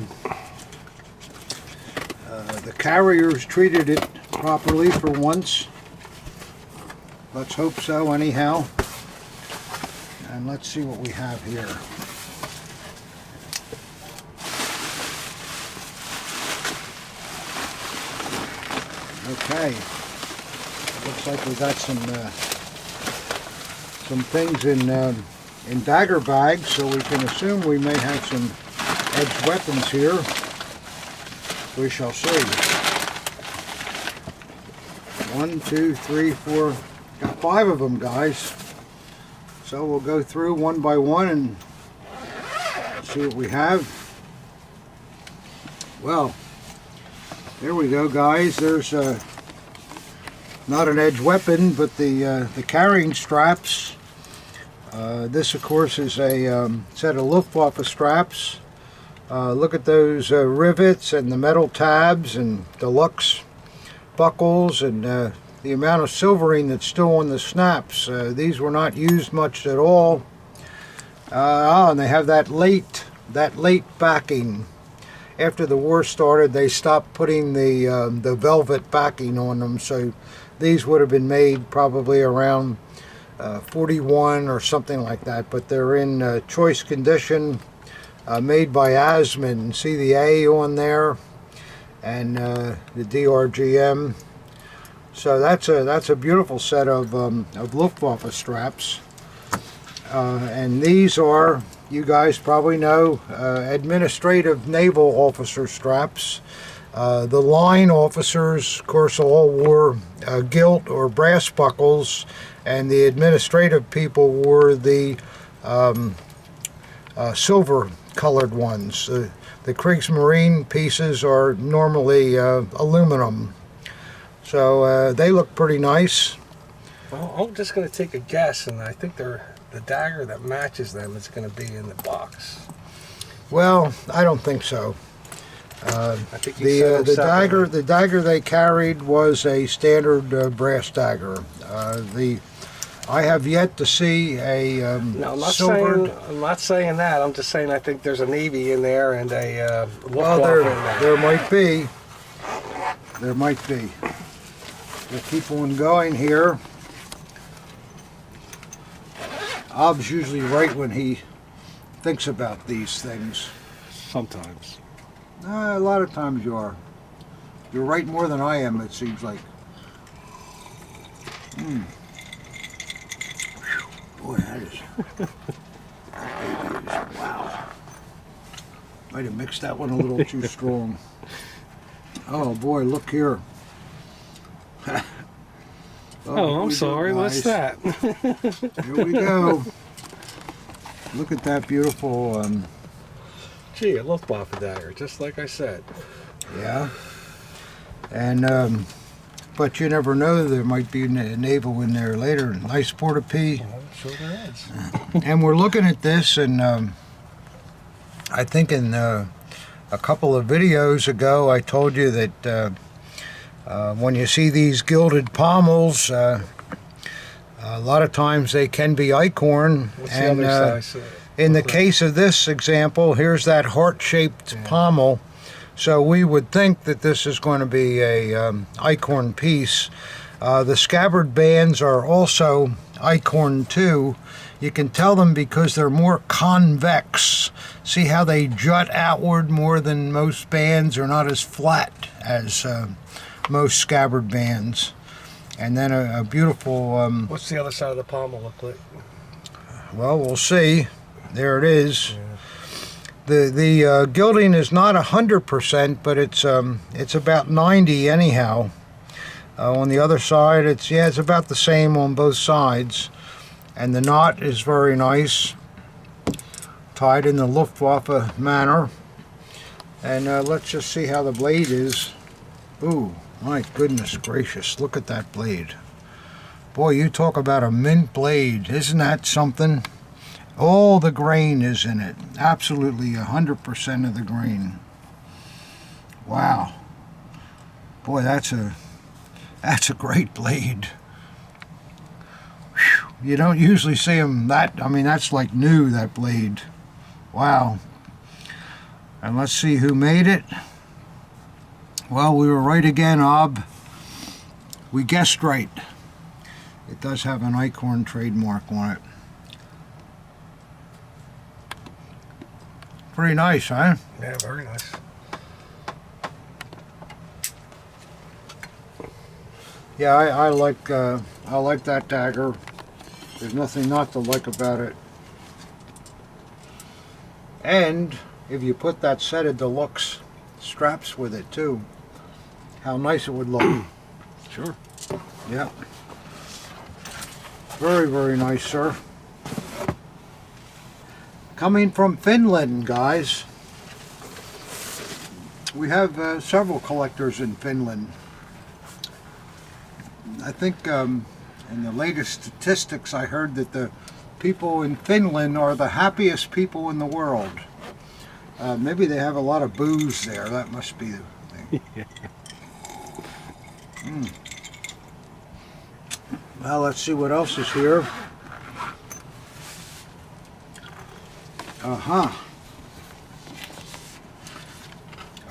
carriers treated it properly for once. Let's hope so, anyhow. And let's see what we have here. Okay, looks like we got some things in dagger bags, so we can assume we may have some edged weapons here. We shall see. 1, 2, 3, 4. Got 5 of them, guys. So we'll go through one by one and see what we have. Well, there we go, guys. There's not an edged weapon, but the carrying straps. This, of course, is a set of Luftwaffe straps. Look at those rivets and the metal tabs and deluxe buckles and the amount of silvering that's still on the snaps. These were not used much at all. And they have that late backing. After the war started, they stopped putting the velvet backing on them, so these would have been made probably around 41 or something like that, but they're in choice condition, made by Asman. See the A on there, and the DRGM. So that's a beautiful set of Luftwaffe straps, and these are, you guys probably know, administrative naval officer straps. The line officers, of course, all wore gilt or brass buckles, and the administrative people wore the silver colored ones. The Kriegsmarine pieces are normally aluminum. So they look pretty nice. Well, I'm just going to take a guess, and I think the dagger that matches them is going to be in the box. Well, I don't think so. I think the dagger they carried was a standard brass dagger. I have yet to see a no, silvered. I'm not saying that. I'm just saying I think there's a Navy in there and a well, there might be. There might be. We'll keep on going here. Ob's usually right when he thinks about these things. Sometimes. A lot of times you are. You're right more than I am, it seems like. Boy, that is... wow. Might have mixed that one a little too strong. Oh boy, look here. Oh, I'm sorry, what's that? Here we go. Look at that beautiful... Gee, a Luftwaffe dagger, just like I said. Yeah. And, but you never know, there might be a naval in there later. Nice porta-pee. I'm sure there is. And we're looking at this, and I think in a couple of videos ago, I told you that when you see these gilded pommels, a lot of times they can be eichhorn. What's the other side? In the case of this example, here's that heart-shaped pommel. So we would think that this is going to be a eichhorn piece. The scabbard bands are also eichhorn too. You can tell them because they're more convex. See how they jut outward more than most bands, are not as flat as most scabbard bands. And then a beautiful... What's the other side of the pommel look like? Well, we'll see. There it is. Yeah. The gilding is not 100%, but it's about 90 anyhow. On the other side, it's about the same on both sides. And the knot is very nice, tied in the Luftwaffe manner. And let's just see how the blade is. Ooh, my goodness gracious, look at that blade. Boy, you talk about a mint blade. Isn't that something? All the grain is in it. Absolutely 100% of the grain. Wow. Boy, that's a great blade. Whew. You don't usually see them that, I mean, that's like new, that blade. Wow. And let's see who made it. Well, we were right again, Ob. We guessed right. It does have an Acorn trademark on it. Pretty nice, huh? Yeah, very nice. Yeah, I like that dagger. There's nothing not to like about it. And if you put that set of deluxe straps with it too, how nice it would look. Sure. Yeah. Very, very nice, sir. Coming from Finland, guys. We have several collectors in Finland. I think in the latest statistics I heard that the people in Finland are the happiest people in the world. Maybe they have a lot of booze there. That must be the thing. Well, let's see what else is here. A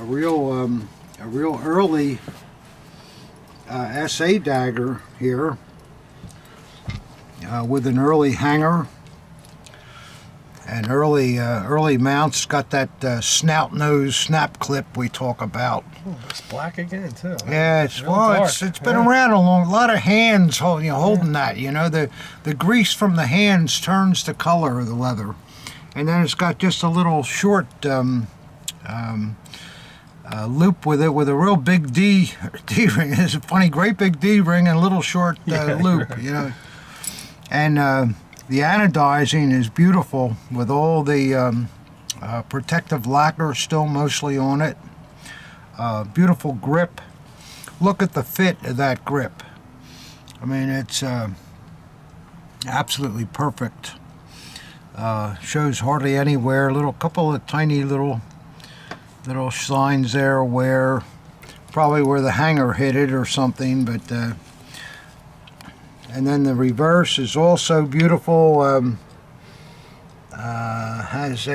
real early SA dagger here, with an early hanger and early mounts. Got that snout nose snap clip we talk about. Oh, it's black again too. Yeah, it's been around a lot of hands holding that. You know, the grease from the hands turns the color of the leather, and then it's got just a little short loop with it, with a real big D ring. It's a funny, great big D ring and a little short loop. You know, and the anodizing is beautiful with all the protective lacquer still mostly on it. Beautiful grip. Look at the fit of that grip. I mean, it's absolutely perfect. Shows hardly anywhere. Couple of tiny little signs there where probably where the hanger hit it or something, but and then the reverse is also beautiful. Has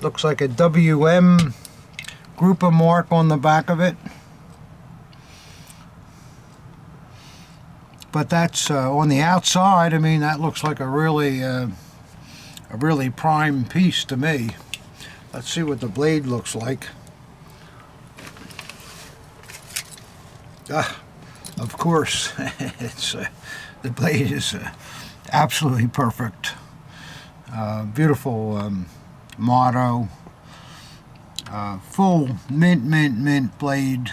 looks like a WM Grupa mark on the back of it, but that's on the outside. I mean, that looks like a really prime piece to me. Let's see what the blade looks like. Of course, it's the blade is absolutely perfect. Beautiful motto. Full mint blade.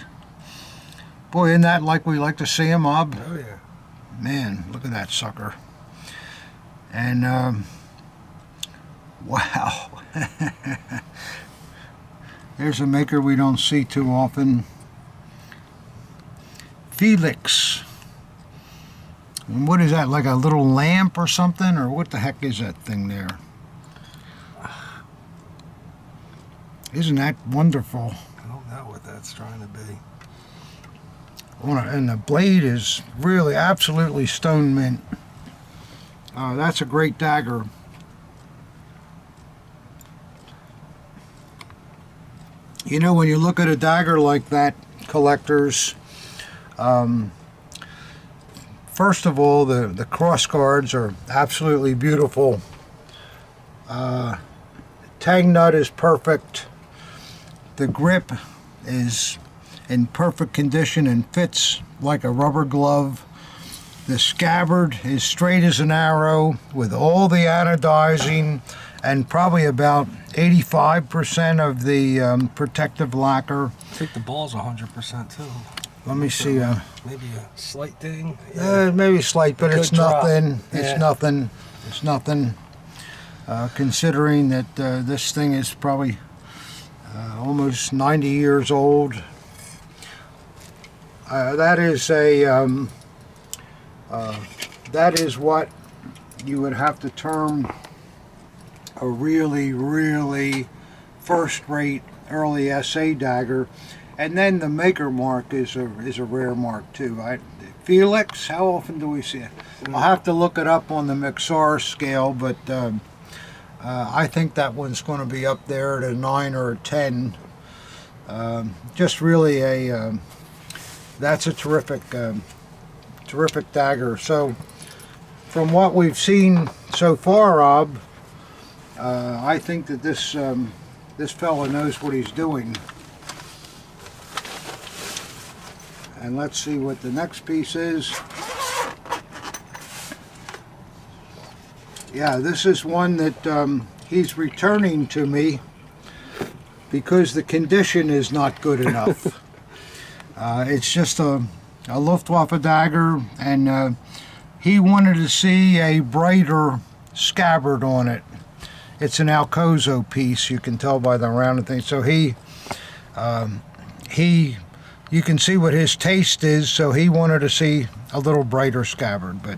Boy, isn't that like we like to see him, Ob? Oh yeah. Man, look at that sucker. And wow. There's a maker we don't see too often. Felix. And what is that, like a little lamp or something? Or what the heck is that thing there? Isn't that wonderful? I don't know what that's trying to be. And the blade is really absolutely stone mint. That's a great dagger. You know, when you look at a dagger like that, collectors, first of all, the cross guards are absolutely beautiful. Tang nut is perfect. The grip is in perfect condition and fits like a rubber glove. The scabbard is straight as an arrow with all the anodizing and probably about 85% of the protective lacquer. I think the ball's 100% too. Let me see. Maybe a slight ding. Maybe slight, but it's Good drop. nothing. Yeah. It's nothing. It's nothing. Considering that this thing is probably almost 90 years old. That is what you would have to term a really, really first-rate early SA dagger. And then the maker mark is a rare mark too. Felix, how often do we see it? I'll have to look it up on the McSAR scale, but I think that one's going to be up there at a 9 or a 10. Just really that's a terrific dagger. So from what we've seen so far, Rob, I think that this fella knows what he's doing. And let's see what the next piece is. Yeah, this is one that he's returning to me because the condition is not good enough. It's just a Luftwaffe dagger, and he wanted to see a brighter scabbard on it. It's an Alcozo piece, you can tell by the rounded thing. So you can see what his taste is, so he wanted to see a little brighter scabbard. But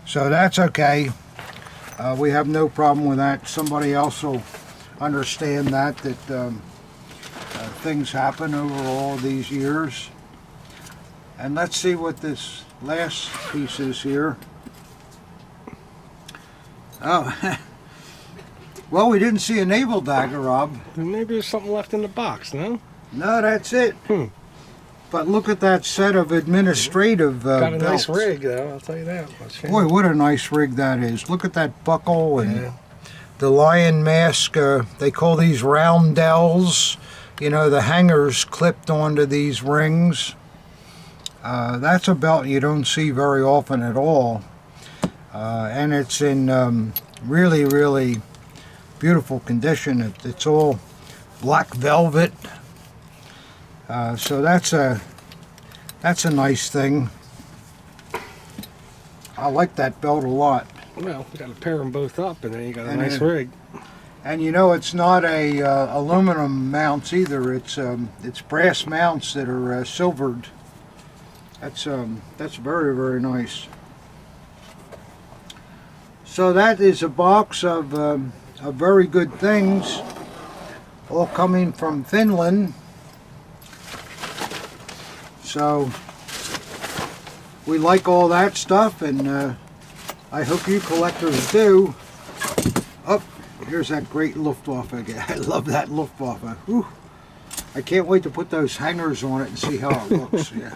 so that's okay. We have no problem with that. Somebody else will understand that things happen over all these years. And let's see what this last piece is here. Oh, well, we didn't see a naval dagger, Rob. Maybe there's something left in the box, no? No, that's it. But look at that set of administrative Got a belts. nice rig, though, I'll tell you that much. Boy, what a nice rig that is. Look at that buckle and the lion mask. They call these roundels. You know, the hangers clipped onto these rings. That's a belt you don't see very often at all. And it's in really, really beautiful condition. It's all black velvet. So that's a nice thing. I like that belt a lot. Well, you got to pair them both up, and then you got a nice rig. And you know, it's not a aluminum mounts either. It's brass mounts that are silvered. That's very, very nice. So that is a box of very good things, all coming from Finland. So we like all that stuff, and I hope you collectors do. Oh, here's that great Luftwaffe again. I love that Luftwaffe. Whew. I can't wait to put those hangers on it and see how it looks. Yeah.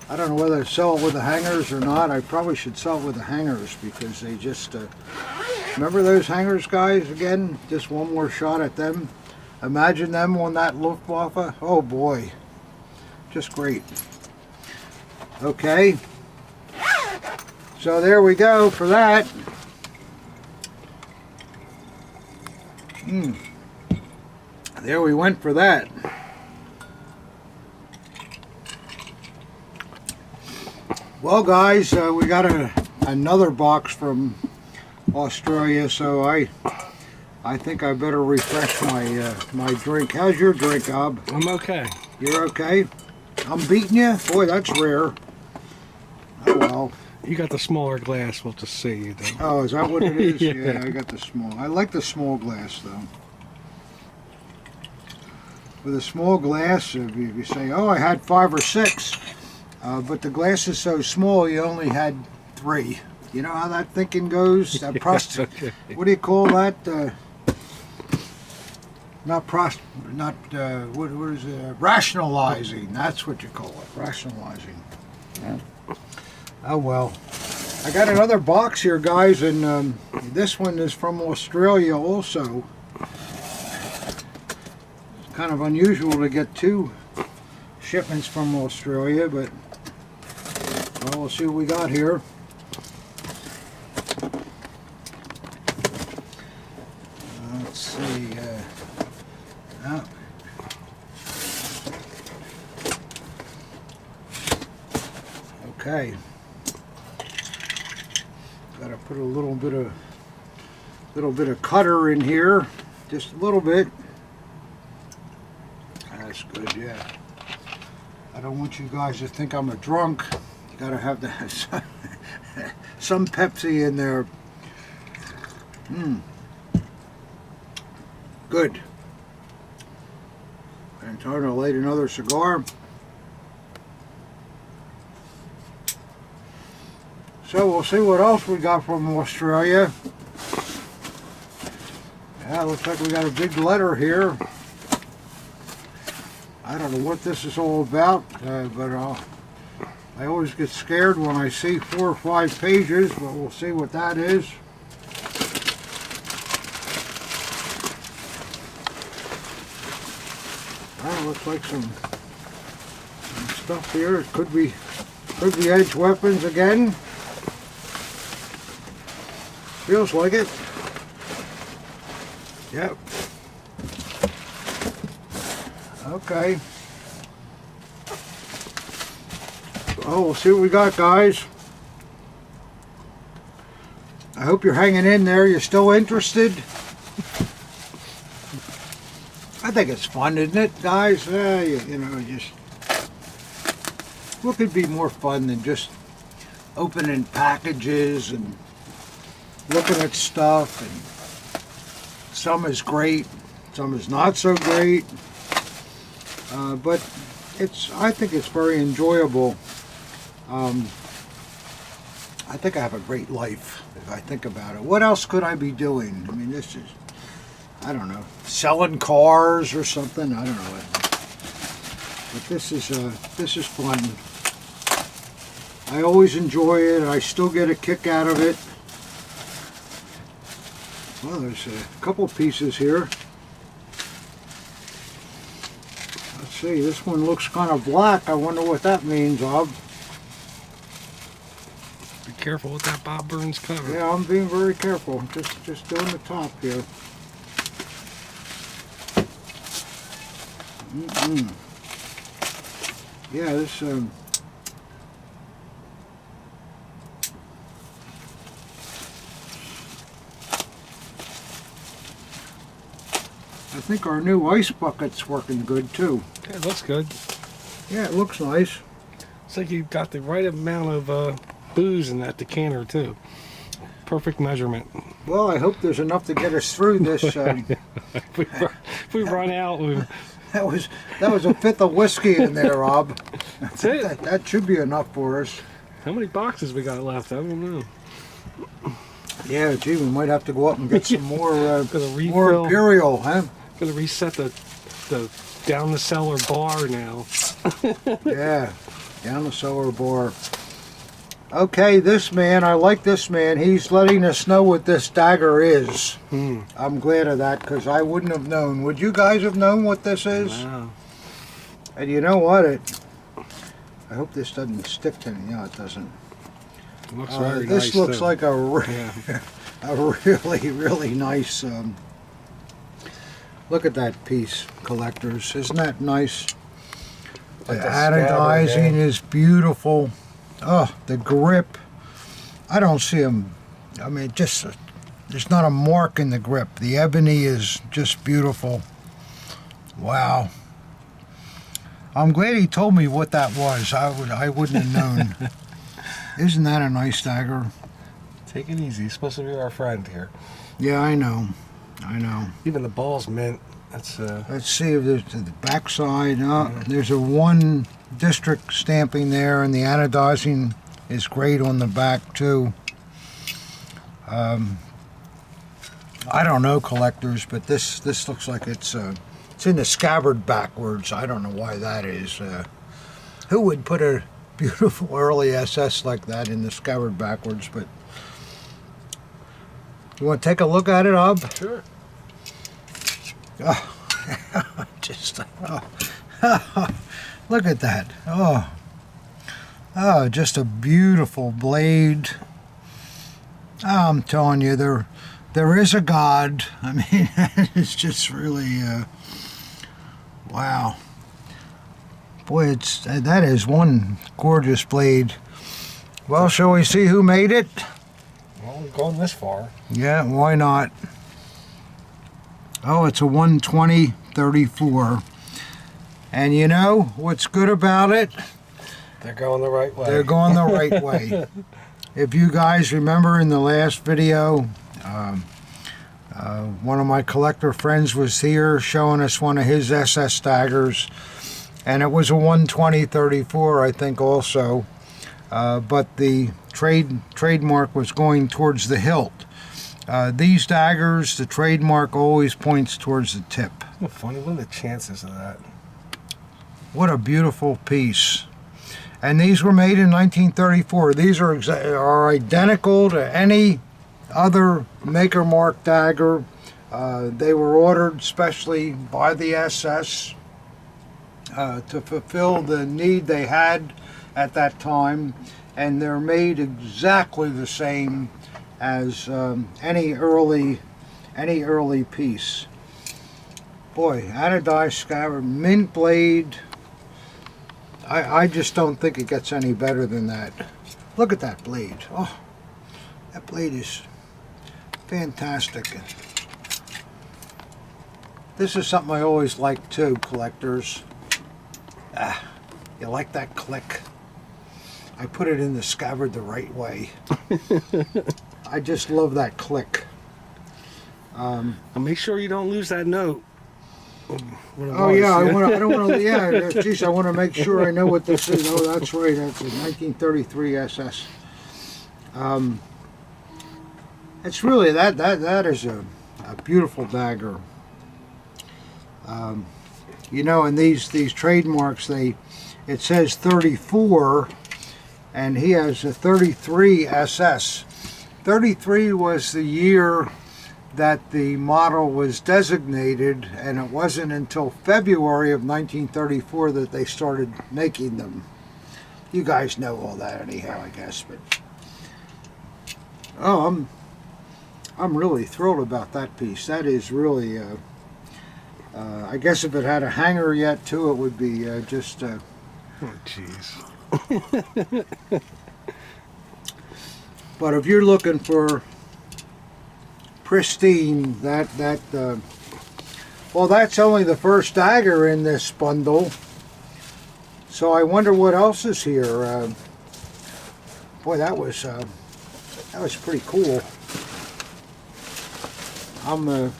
I don't know whether to sell it with the hangers or not. I probably should sell it with the hangers because they just... remember those hangers, guys, again? Just one more shot at them. Imagine them on that Luftwaffe. Oh, boy. Just great. Okay. So there we go for that. There we went for that. Well, guys, we got another box from Australia, so I think I better refresh my drink. How's your drink, Ob? I'm okay. You're okay? I'm beating you? Boy, that's rare. Oh, well. You got the smaller glass, we'll just see you then. Oh, is that what it is? Yeah. Yeah, I got the small. I like the small glass, though. With a small glass, if you say, oh, I had 5 or 6, but the glass is so small, you only had 3. You know how that thinking goes? Okay. What do you call that? What is it? Rationalizing. That's what you call it. Rationalizing. Yeah. Oh well. I got another box here, guys, and this one is from Australia also. It's kind of unusual to get 2 shipments from Australia, but well, we'll see what we got here. Let's see. Okay. Gotta put a little bit of cutter in here, just a little bit. That's good, yeah. I don't want you guys to think I'm a drunk. You gotta have to have some Pepsi in there. Good. And time to light another cigar. So we'll see what else we got from Australia. Yeah, looks like we got a big letter here. I don't know what this is all about, but I always get scared when I see 4 or 5 pages, but we'll see what that is. Well, looks like some stuff here. It could be edge weapons again. Feels like it. Yep. Okay. Oh, we'll see what we got, guys. I hope you're hanging in there. You're still interested? I think it's fun, isn't it, guys? You know, just what could be more fun than just opening packages and looking at stuff, and some is great, some is not so great, but I think it's very enjoyable. I think I have a great life if I think about it. What else could I be doing? I mean, this is, I don't know, selling cars or something. I don't know, but this is fun. I always enjoy it. I still get a kick out of it. Well, there's a couple pieces here. Let's see, this one looks kind of black. I wonder what that means, Bob. Be careful with that Bob Burns cover. Yeah, I'm being very careful. Just doing the top here. Yeah, this I think our new ice bucket's working good too. Yeah, it looks good. Yeah, it looks nice. It's like you got the right amount of booze in that decanter too. Perfect measurement. Well, I hope there's enough to get us through this. If we run out, that was a 5th of whiskey in there, Rob. That's it. That should be enough for us. How many boxes we got left? I don't know. Yeah, gee, we might have to go up and get some more more Imperial, huh? Gonna reset the down the cellar bar now. Yeah, down the cellar bar. Okay, this man, I like this man. He's letting us know what this dagger is. I'm glad of that because I wouldn't have known. Would you guys have known what this is? Wow. And you know what? I hope this doesn't stick to me. No, it doesn't. It looks very this nice. looks too. like a Yeah. really nice. Look at that piece, collectors. Isn't that nice? Like The a anodizing scabbard, is beautiful. Oh, the grip. I don't see them. I mean, just there's not a mark in the grip. The ebony is just beautiful. Wow. I'm glad he told me what that was. I wouldn't have known. Isn't that a nice dagger? Take it easy. He's supposed to be our friend here. Yeah, I know. I know. Even the ball's mint. That's Let's see if there's the backside. There's a 1 district stamping there, and the anodizing is great on the back too. I don't know, collectors, but this looks like it's in the scabbard backwards. I don't know why that is. Who would put a beautiful early SS like that in the scabbard backwards? But you want to take a look at it, Ob? sure. Oh, look at that. Oh, just a beautiful blade. I'm telling you, there is a God. I mean, it's just really, wow. Boy, that is one gorgeous blade. Well, shall we see who made it? Well, we've gone this far. Yeah, why not? Oh, it's a 120-34. And you know what's good about it? They're going the right way. They're going the right way. If you guys remember in the last video, one of my collector friends was here showing us one of his SS daggers, and it was a 120-34, I think, also. But the trademark was going towards the hilt. These daggers, the trademark always points towards the tip. Well, funny, what are the chances of that? What a beautiful piece. And these were made in 1934. These are identical to any other maker mark dagger. They were ordered specially by the SS to fulfill the need they had at that time, and they're made exactly the same as any early piece. Boy, anodized scabbard, mint blade. I just don't think it gets any better than that. Look at that blade. Oh, that blade is fantastic. This is something I always like too, collectors. You like that click? I put it in the scabbard the right way. I just love that click. And make sure you don't lose that note. Oh yeah, I don't want to. Yeah, geez, I want to make sure I know what this is. Oh, that's right. That's a 1933 SS. It's really that is a beautiful dagger. You know, and these trademarks, it says 34, and he has a 33 SS. 33 was the year that the model was designated, and it wasn't until February of 1934 that they started making them. You guys know all that anyhow, I guess. But oh, I'm really thrilled about that piece. That is really, I guess if it had a hanger yet too, it would be just. Oh, jeez. But if you're looking for pristine, well, that's only the first dagger in this bundle. So I wonder what else is here. Boy, that was pretty cool. I'm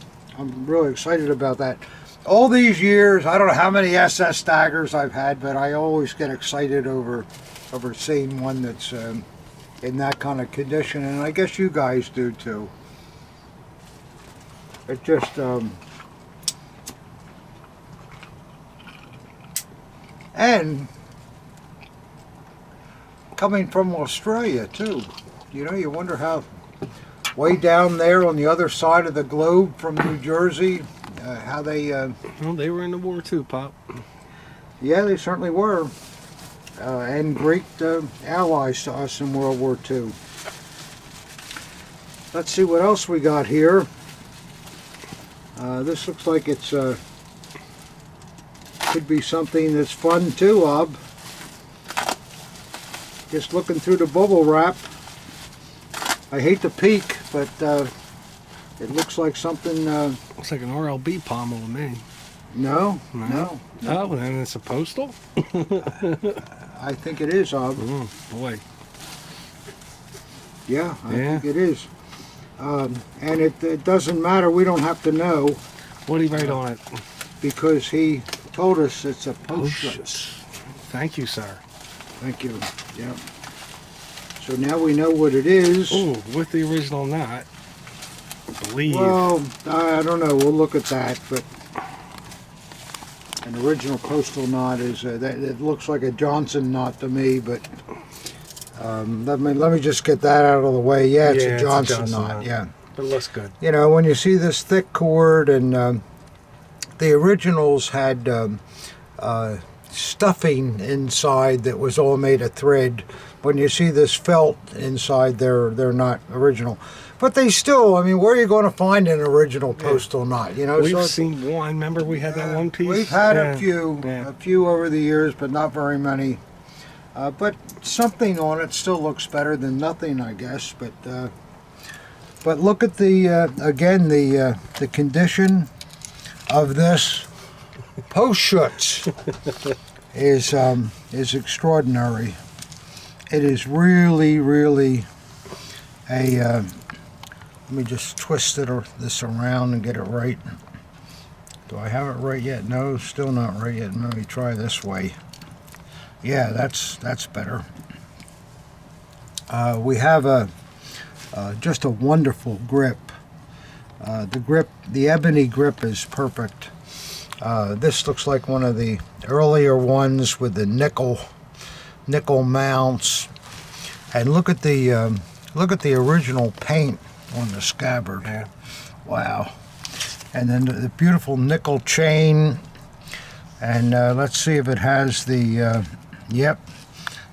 really excited about that. All these years, I don't know how many SS daggers I've had, but I always get excited over seeing one that's in that kind of condition, and I guess you guys do too. It just and coming from Australia too. You know, you wonder how way down there on the other side of the globe from New Jersey, how they well, they were in the war too, Pop. Yeah, they certainly were, and great allies to us in World War II. Let's see what else we got here. This looks like it's could be something that's fun too, Ob. Just looking through the bubble wrap. I hate to peek, but it looks like something. Looks like an RLB pommel to me. No. Oh, and it's a postal? I think it is, Ob. Oh, boy. Yeah, I think it is. And it doesn't matter. We don't have to know. What did he write on it? Because he told us it's a postscript. Thank you, sir. Thank you. Yeah. So now we know what it is. Oh, with the original knot. I believe. Well, I don't know. We'll look at that. But an original postal knot is it looks like a Johnson knot to me, but. Let me just get that out of the way. Yeah, it's a Johnson knot. Yeah, but it looks good. You know, when you see this thick cord, and the originals had stuffing inside that was all made of thread. When you see this felt inside, they're not original. but they still, I mean, where are you going to find an original postal knot? You know, we've seen one. Remember, we had that one piece. We've had a few over the years, but not very many. But something on it still looks better than nothing, I guess. But look at the again the condition of this post schutz is extraordinary. It is really a. Let me just twist this around and get it right. Do I have it right yet? No, still not right yet. Let me try this way. Yeah, that's better. We have just a wonderful grip. The ebony grip is perfect. This looks like one of the earlier ones with the nickel mounts. And look at the original paint on the scabbard. Yeah. Wow. And then the beautiful nickel chain. And let's see if it has the yep,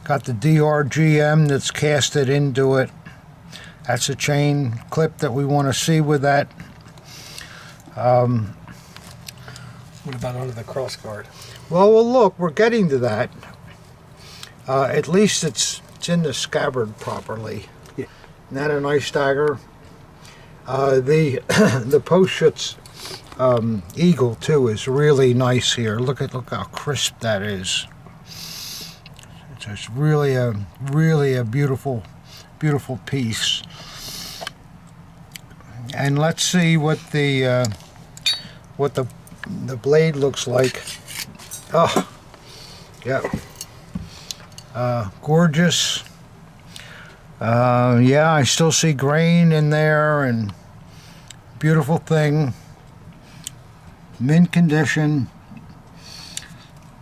got the DRGM that's casted into it. That's a chain clip that we want to see with that. What about under the cross guard? Well, look, we're getting to that. At least it's in the scabbard properly. Yeah. Isn't that a nice dagger? The post schutz eagle too is really nice here. Look how crisp that is. It's just really a beautiful piece. And let's see what the blade looks like. Oh, yeah. Gorgeous. Yeah, I still see grain in there, and beautiful thing. Mint condition.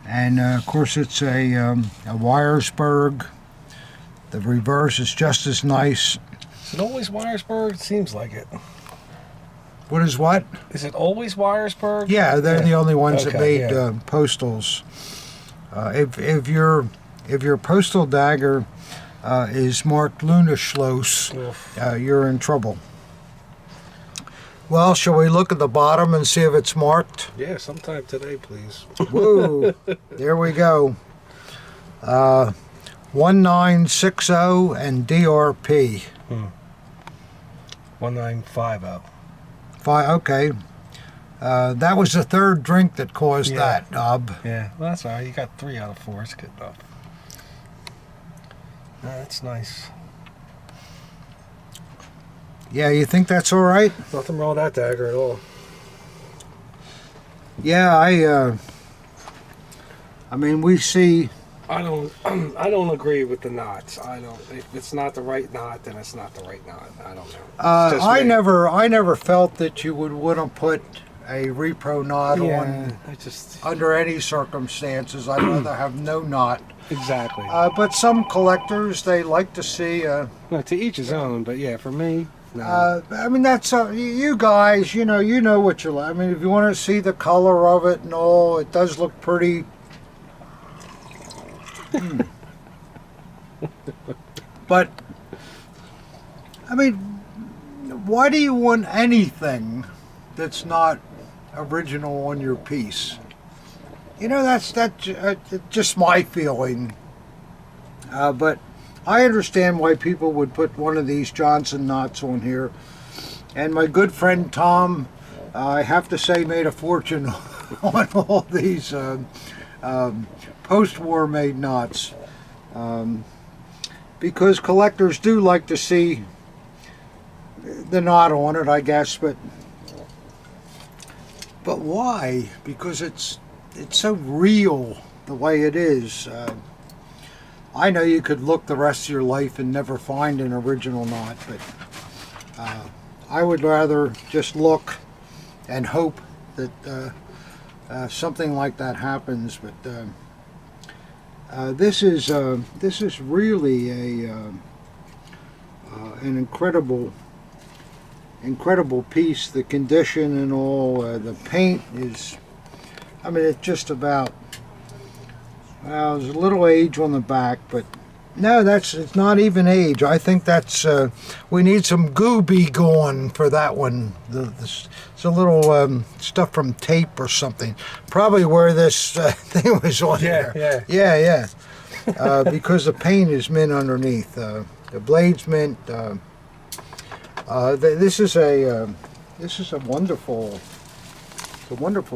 And of course it's a Wyersburg. The reverse is just as nice. Is it always Wyersburg? It seems like it. What is what? Is it always Wyersburg? Yeah, they're the only ones that made yeah. Postals. If your postal dagger is marked Lunaschloss, you're in trouble. Well, shall we look at the bottom and see if it's marked? Yeah, sometime today, please. Whoa, there we go. 1960 and DRP. 1950. Okay. That was the third drink that caused that, Bob. Yeah, well, that's all right. You got 3 out of 4. It's good enough. That's nice. Yeah, you think that's all right? Nothing wrong with that dagger at all. Yeah, I mean, we see. I don't agree with the knots. I don't. If it's not the right knot, then it's not the right knot. I don't know. I never felt that you would want to put a repro knot on under any circumstances. I'd rather have no knot. Exactly. But some collectors, they like to see. Well, to each his own. But yeah, for me, no. I mean, that's you guys. You know what you like. I mean, if you want to see the color of it and all, it does look pretty. But I mean, why do you want anything that's not original on your piece? You know, that's just my feeling. But I understand why people would put one of these Johnson knots on here. And my good friend Tom, I have to say, made a fortune on all these post-war made knots. Because collectors do like to see the knot on it, I guess, but why? Because it's so real the way it is. I know you could look the rest of your life and never find an original knot, but I would rather just look and hope that something like that happens. But this is really an incredible piece. The condition and all, the paint is, I mean, it's just about, well, there's a little age on the back, but No, it's not even age. I think that's we need some gooby going for that one. It's a little stuff from tape or something. Probably where this thing was on there. Yeah. Because the paint is mint underneath. The blade's mint. This is a wonderful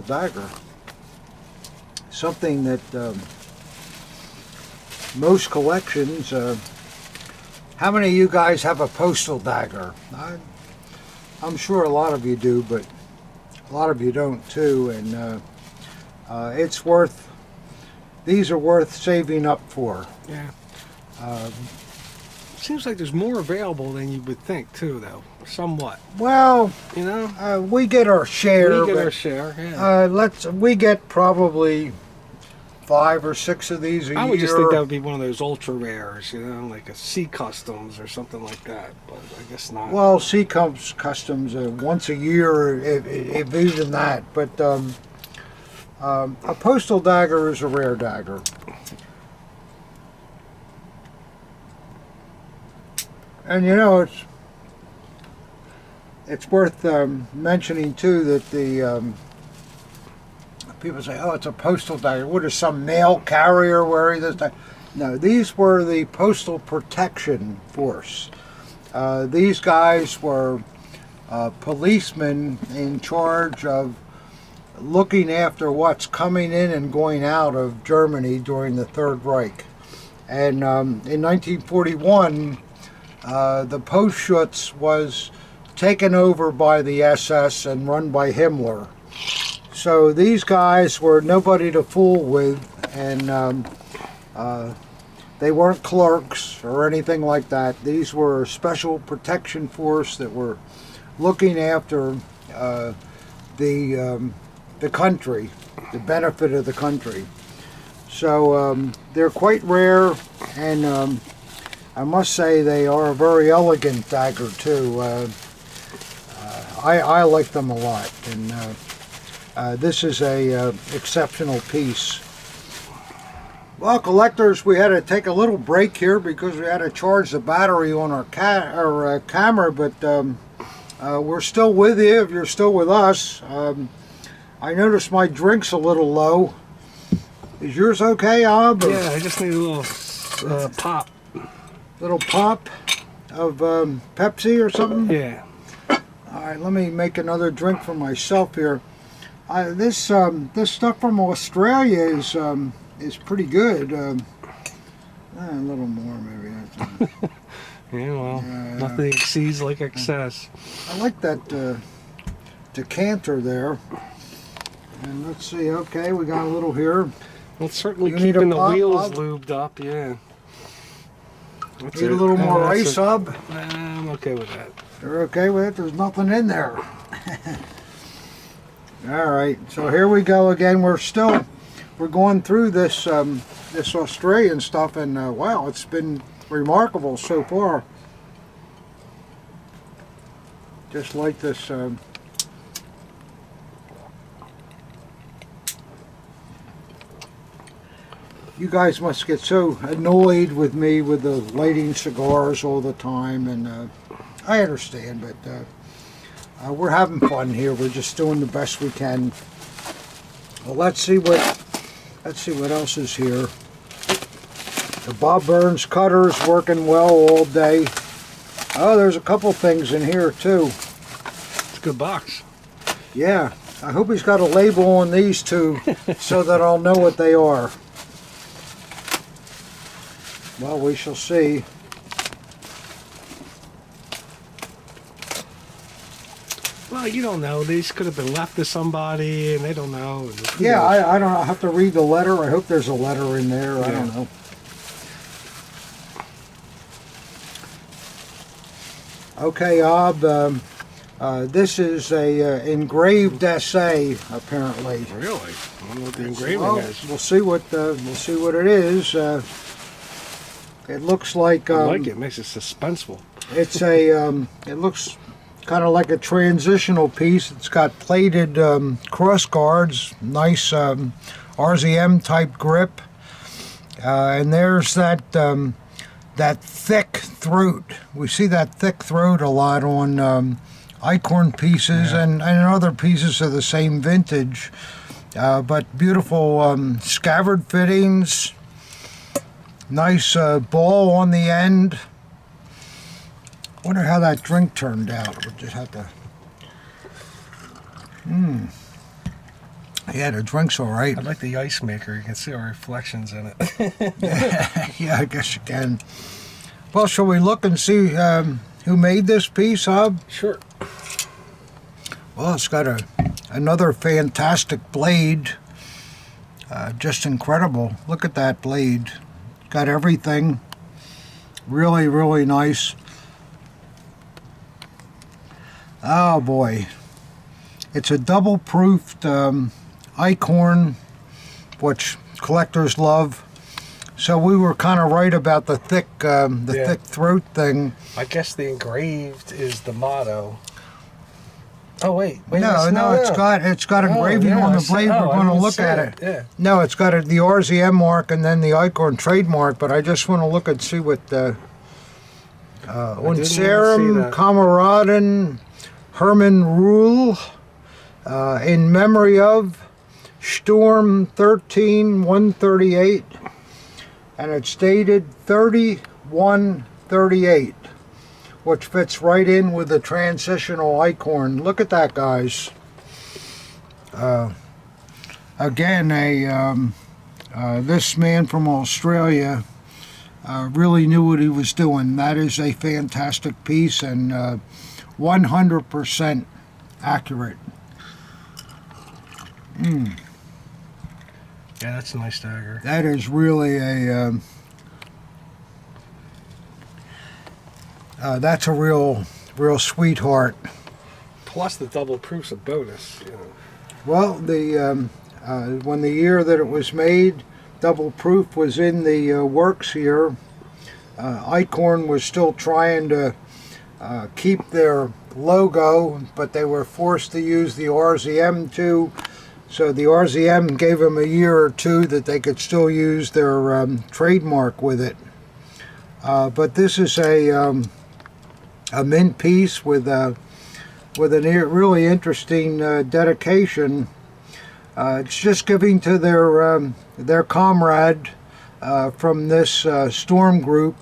dagger. Something that most collections. How many of you guys have a postal dagger? I'm sure a lot of you do, but a lot of you don't too. And it's worth. These are worth saving up for. Yeah. Seems like there's more available than you would think, too, though. Somewhat. Well, you know, we get our share. We get our share. Yeah. We get probably 5 or 6 of these a year. I would just think that would be one of those ultra rares, you know, like a Sea Customs or something like that. But I guess not. Well, Sea Customs once a year, if even that. But a postal dagger is a rare dagger. And you know, it's worth mentioning too that the people say, "Oh, it's a postal dagger. What is some mail carrier wearing this?" No, these were the Postal Protection Force. These guys were policemen in charge of looking after what's coming in and going out of Germany during the Third Reich. And in 1941. The Postschutz was taken over by the SS and run by Himmler. So these guys were nobody to fool with, and they weren't clerks or anything like that. These were a special protection force that were looking after the country, the benefit of the country. So they're quite rare, and I must say they are a very elegant dagger too. I like them a lot, and this is a exceptional piece. Well, collectors, we had to take a little break here because we had to charge the battery on our camera, but we're still with you if you're still with us. I noticed my drink's a little low. Is yours okay, Ab? Yeah, I just need a little pop. Little pop of Pepsi or something? Yeah. All right, let me make another drink for myself here. This stuff from Australia is pretty good. A little more maybe. Yeah, well, nothing exceeds like excess. I like that decanter there. And let's see, okay, we got a little here. Well, it's certainly You need keeping a the pop, wheels Bob? lubed up, yeah. That's Need a little more ice, Hub? I'm okay with that. You're okay with it? There's nothing in there. All right, so here we go again. We're going through this this Australian stuff, and wow, it's been remarkable so far. Just like this. You guys must get so annoyed with me with the lighting cigars all the time, and I understand, but we're having fun here. We're just doing the best we can. Well, let's see what else is here. The Bob Burns cutter's working well all day. Oh, there's a couple things in here too. It's a good box. Yeah, I hope he's got a label on these two so that I'll know what they are. Well, we shall see. Well, you don't know. These could have been left to somebody, and they don't know. Yeah, I don't know. I have to read the letter. I hope there's a letter in there. I don't know. Okay, Ob. This is a engraved essay, apparently. Really? I wonder what the engraving is. We'll see what it is. It looks like. I like it. It makes it suspenseful. It's it looks kind of like a transitional piece. It's got plated cross guards, nice RZM type grip, and there's that that thick throat. We see that thick throat a lot on Acorn pieces and other pieces of the same vintage. But beautiful scabbard fittings. Nice ball on the end. Wonder how that drink turned out. We'll just have to... Yeah, the drink's all right. I like the ice maker. You can see our reflections in it. Yeah, I guess you can. Well, shall we look and see who made this piece, Hub? Sure. Well, it's got another fantastic blade. Just incredible. Look at that blade. Got everything. Really, really nice. Oh boy. It's a double-proofed Acorn, which collectors love. So we were kind of right about the thick throat thing. I guess the engraved is the motto. Oh wait, no, it's got engraving on the blade. We're going to look at it. Yeah. No, it's got the RZM mark and then the Acorn trademark. But I just want to look and see what Unserum Kameraden Hermann Rule in memory of Sturm 13-138, and it's dated 31-38, which fits right in with the transitional Acorn. Look at that, guys. Again, this man from Australia really knew what he was doing. That is a fantastic piece and 100% accurate. Yeah, that's a nice dagger. That is really a that's a real sweetheart. Plus the double proof's a bonus. You know. Well, when the year that it was made, double proof was in the works here. Acorn was still trying to keep their logo, but they were forced to use the RZM too. So the RZM gave them a year or two that they could still use their trademark with it. But this is a mint piece with a really interesting dedication. It's just giving to their comrade from this storm group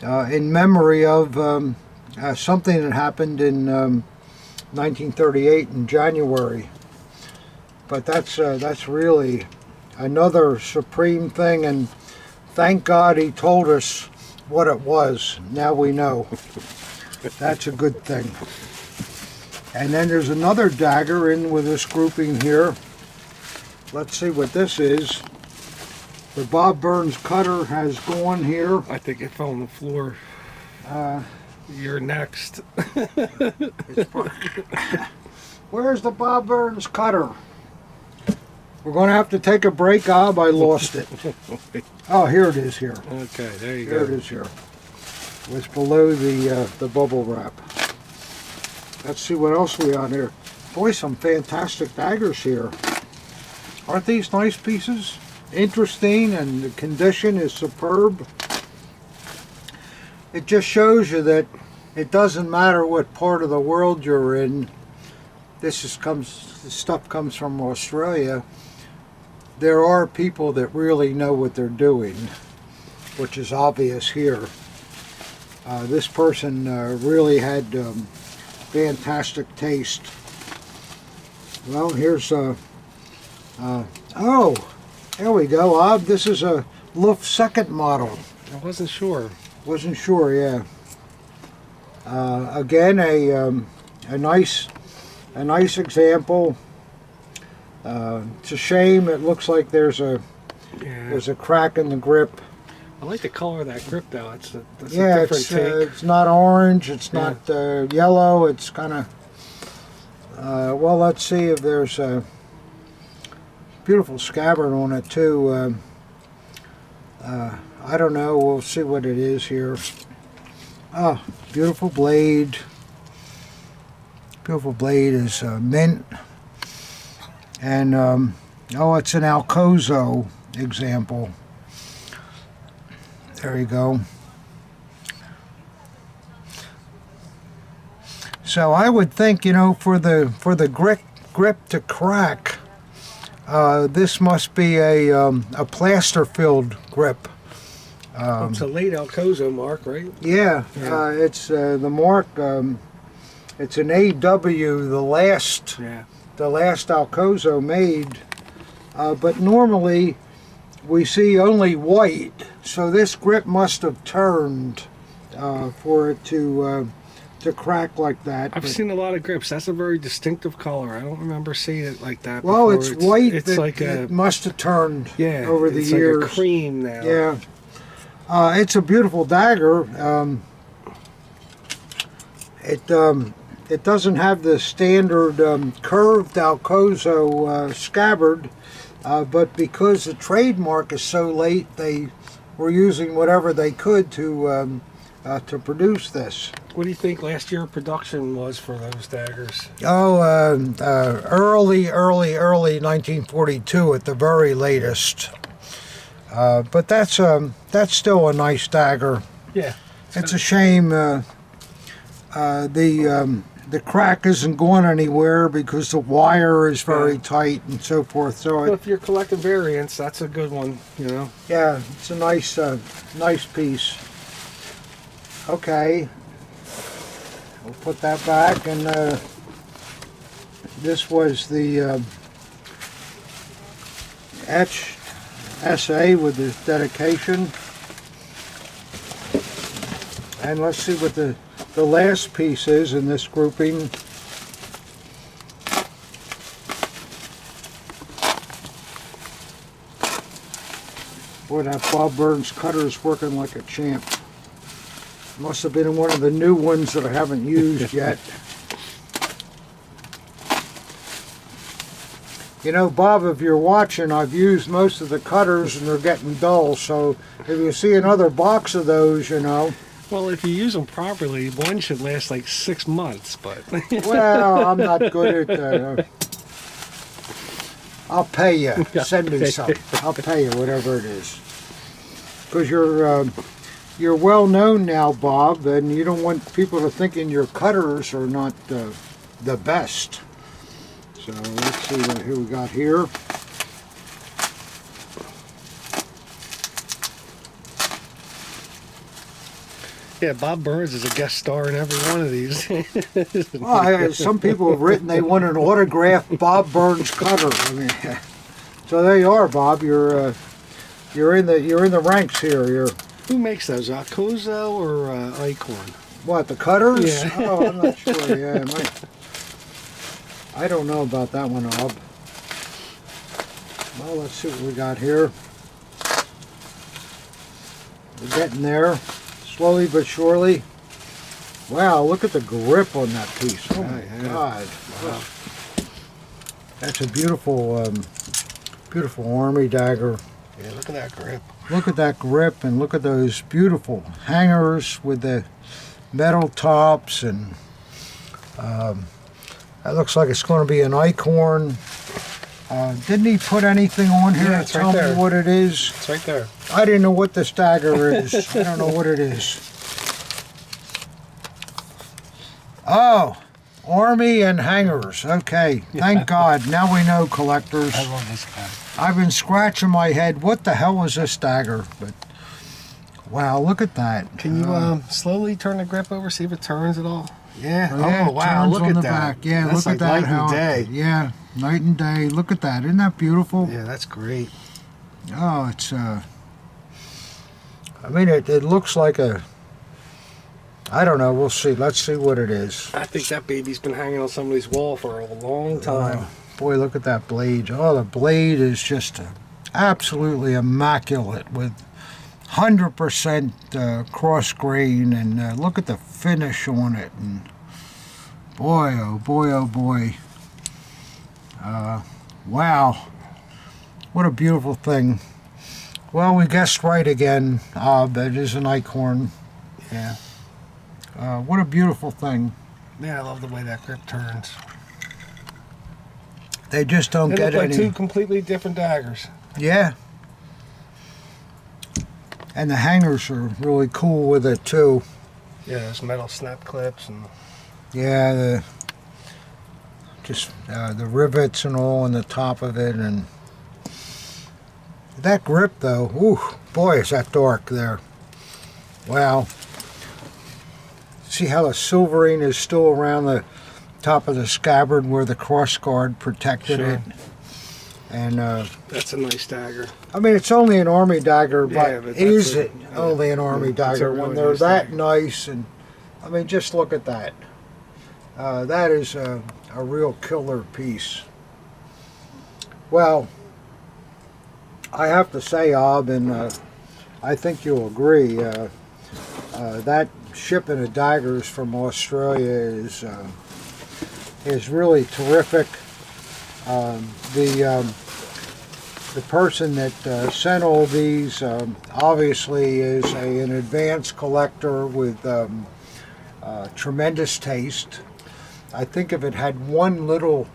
in memory of something that happened in 1938 in January. But that's really another supreme thing, and thank God he told us what it was. Now we know. That's a good thing. And then there's another dagger in with this grouping here. Let's see what this is. The Bob Burns cutter has gone here. I think it fell on the floor. You're next. Where's the Bob Burns cutter? We're going to have to take a break, Bob. I lost it. Oh, here it is here. Okay, there you go. Here it is here. It was below the bubble wrap. Let's see what else we got here. Boy, some fantastic daggers here. Aren't these nice pieces? Interesting, and the condition is superb. It just shows you that it doesn't matter what part of the world you're in. This stuff comes from Australia. There are people that really know what they're doing, which is obvious here. This person really had fantastic taste. Well, here's oh, there we go, this is a Luft second model. I wasn't sure. Wasn't sure, yeah. Again, a nice example. It's a shame. It looks like there's a crack in the grip. I like the color of that grip though. That's a Yeah, different take. it's not orange. It's not yellow. It's kind of. Well, let's see if there's a beautiful scabbard on it too. I don't know. We'll see what it is here. Oh, beautiful blade. Beautiful blade is mint. And, oh, it's an Alcozo example. There you go. So I would think, for the grip to crack, this must be a plaster-filled grip. It's a late Alcozo mark, right? Yeah, Yeah. it's the mark. It's an AW, the last Alcozo made. But normally we see only white, so this grip must have turned for it to crack like that. I've seen a lot of grips. That's a very distinctive color. I don't remember seeing it like that Well, before. it's white. It's like it must have turned yeah, over the it's years. like a cream now. Yeah, it's a beautiful dagger. It doesn't have the standard curved Alcozo scabbard, but because the trademark is so late, they were using whatever they could to produce this. What do you think last year production was for those daggers? Oh, early 1942 at the very latest. But that's still a nice dagger. Yeah. It's a shame the crack isn't going anywhere because the wire is very tight and so forth. So Well, if you're collecting variants, that's a good one, yeah, it's a nice piece. Okay, we'll put that back, and this was the etched essay with the dedication. And let's see what the last piece is in this grouping. Boy, that Bob Burns cutter is working like a champ. Must have been one of the new ones that I haven't used yet. Bob, if you're watching, I've used most of the cutters and they're getting dull, so if you see another box of those, Well, if you use them properly, one should last like 6 months, but... Well, I'm not good at... I'll pay you. Send me some. I'll pay you whatever it is. Because you're well known now, Bob, and you don't want people to thinking your cutters are not the best. So let's see what we got here. Yeah, Bob Burns is a guest star in every one of these. Well, some people have written they want an autographed Bob Burns cutter. I mean, so there you are, Bob. You're in the ranks here. Who makes those? Alcozo or Acorn? What, the cutters? Yeah. Oh, I'm not sure. Yeah, I don't know about that one, Bob. Well, let's see what we got here. We're getting there, slowly but surely. Wow, look at the grip on that piece. Oh my God. Wow. That's a beautiful, beautiful army dagger. Yeah, look at that grip. Look at that grip, and look at those beautiful hangers with the metal tops, and that looks like it's going to be an Acorn. Didn't he put anything on here Yeah, to it's tell right me there. what it is? It's right there. I didn't know what this dagger is. I don't know what it is. Oh, Army and hangers. Okay, thank God. Now we know, collectors. I love this guy. I've been scratching my head. What the hell is this dagger? But wow, look at that. Can you slowly turn the grip over, see if it turns at all? Yeah. Yeah, Oh, wow. turns Look on at the that. back. Yeah, That's look like at that. night and day. Yeah, night and day. Look at that. Isn't that beautiful? Yeah, that's great. Oh, it's I mean, it looks like a. I don't know. We'll see. Let's see what it is. I think that baby's been hanging on somebody's wall for a long time. Boy, look at that blade. Oh, the blade is just absolutely immaculate with 100% cross grain, and look at the finish on it. And boy, oh boy, oh boy. Wow. What a beautiful thing. Well, we guessed right again. It is an Acorn. Yeah. What a beautiful thing. Yeah, I love the way that grip turns. They just don't They get look like any. two completely different daggers. Yeah. And the hangers are really cool with it too. Yeah, there's metal snap clips and Yeah, the rivets and all on the top of it, and that grip though, ooh, boy, is that dark there. Wow. See how the silvering is still around the top of the scabbard where the cross guard protected Sure. it. And That's a nice dagger. I mean, it's only an army dagger, but, Yeah, but is that's it only an army it's a dagger really when they're nice that dagger. nice? And I mean, just look at that. That is a real killer piece. Well, I have to say, Ob, and I think you'll agree, that shipping of daggers from Australia is really terrific. The person that sent all these obviously is an advanced collector with tremendous taste. I think if it had one little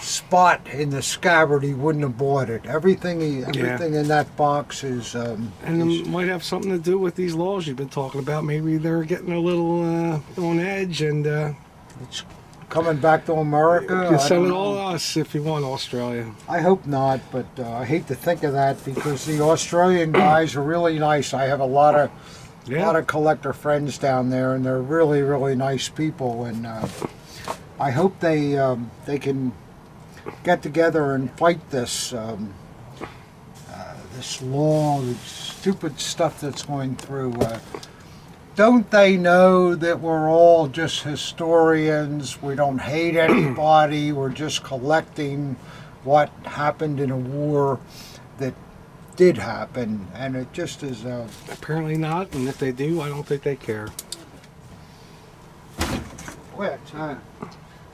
spot in the scabbard, he wouldn't have bought it. Everything in that box is. And it might have something to do with these laws you've been talking about. Maybe they're getting a little on edge, and It's coming back to America. you can I send don't it all know. to us if you want, Australia. I hope not, but I hate to think of that because the Australian guys are really nice. I have a lot of collector friends down there, and they're really, really nice people. And I hope they can get together and fight this this law, this stupid stuff that's going through. Don't they know that we're all just historians? We don't hate anybody. We're just collecting what happened in a war that did happen, and it just is. Apparently not, and if they do, I don't think they care. What?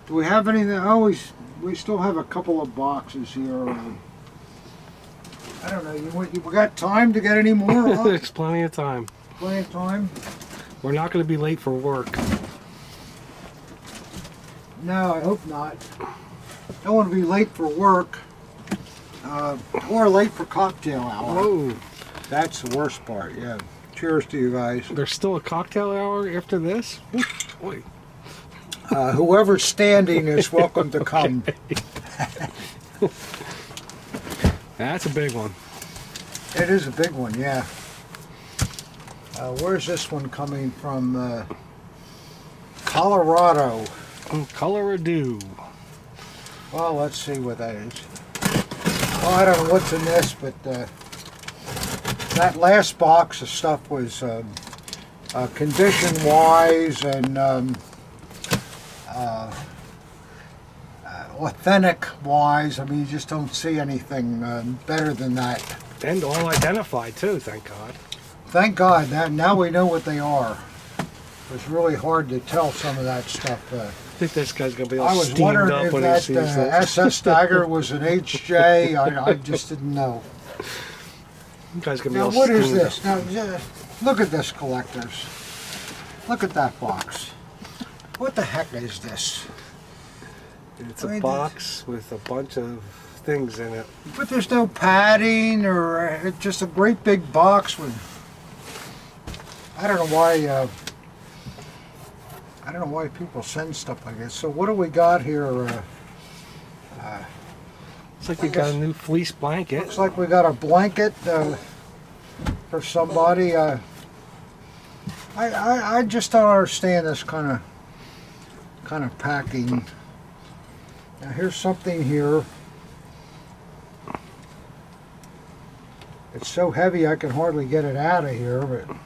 Do we have anything? We still have a couple of boxes here. I don't know. You got time to get any more? Huh? There's plenty of time. Plenty of time. We're not going to be late for work. No, I hope not. Don't want to be late for work, or late for cocktail hour. Whoa. That's the worst part. Yeah. Cheers to you guys. There's still a cocktail hour after this? Boy. Whoever's standing is welcome to come. That's a big one. It is a big one, yeah. Where's this one coming from? Colorado. Colorado. Well, let's see what that is. Well, I don't know what's in this, but that last box of stuff was condition-wise and authentic-wise. I mean, you just don't see anything better than that. And all identified, too, thank God. Thank God. Now we know what they are. It was really hard to tell some of that stuff. I think this guy's going to be all I was steamed wondering up if when he that sees this. SS dagger was an HJ. I just didn't know. You guys going to be Now, all what is steamed this? Now, look at this, collectors. Look at that box. What the heck is this? up. It's I a mean, box with a bunch of things in it. But there's no padding or it's just a great big box with. I don't know why. I don't know why people send stuff like this. So what do we got here? Looks like you got a new fleece blanket. Looks like we got a blanket for somebody. I just don't understand this kind of packing. Now here's something here. It's so heavy I can hardly get it out of here, but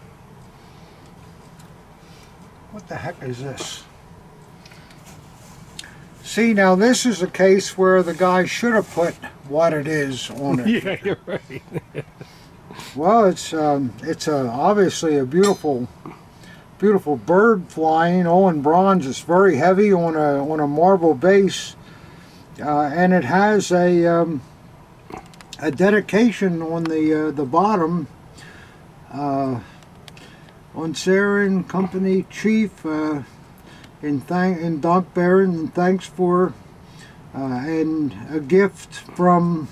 what the heck is this? See, now this is a case where the guy should have put what it is on it. Yeah, you're right. Well, it's obviously a beautiful bird flying, all in bronze. It's very heavy on a marble base, and it has a dedication on the bottom. On Sarah and Company Chief, in Donkbearing, and thanks for and a gift from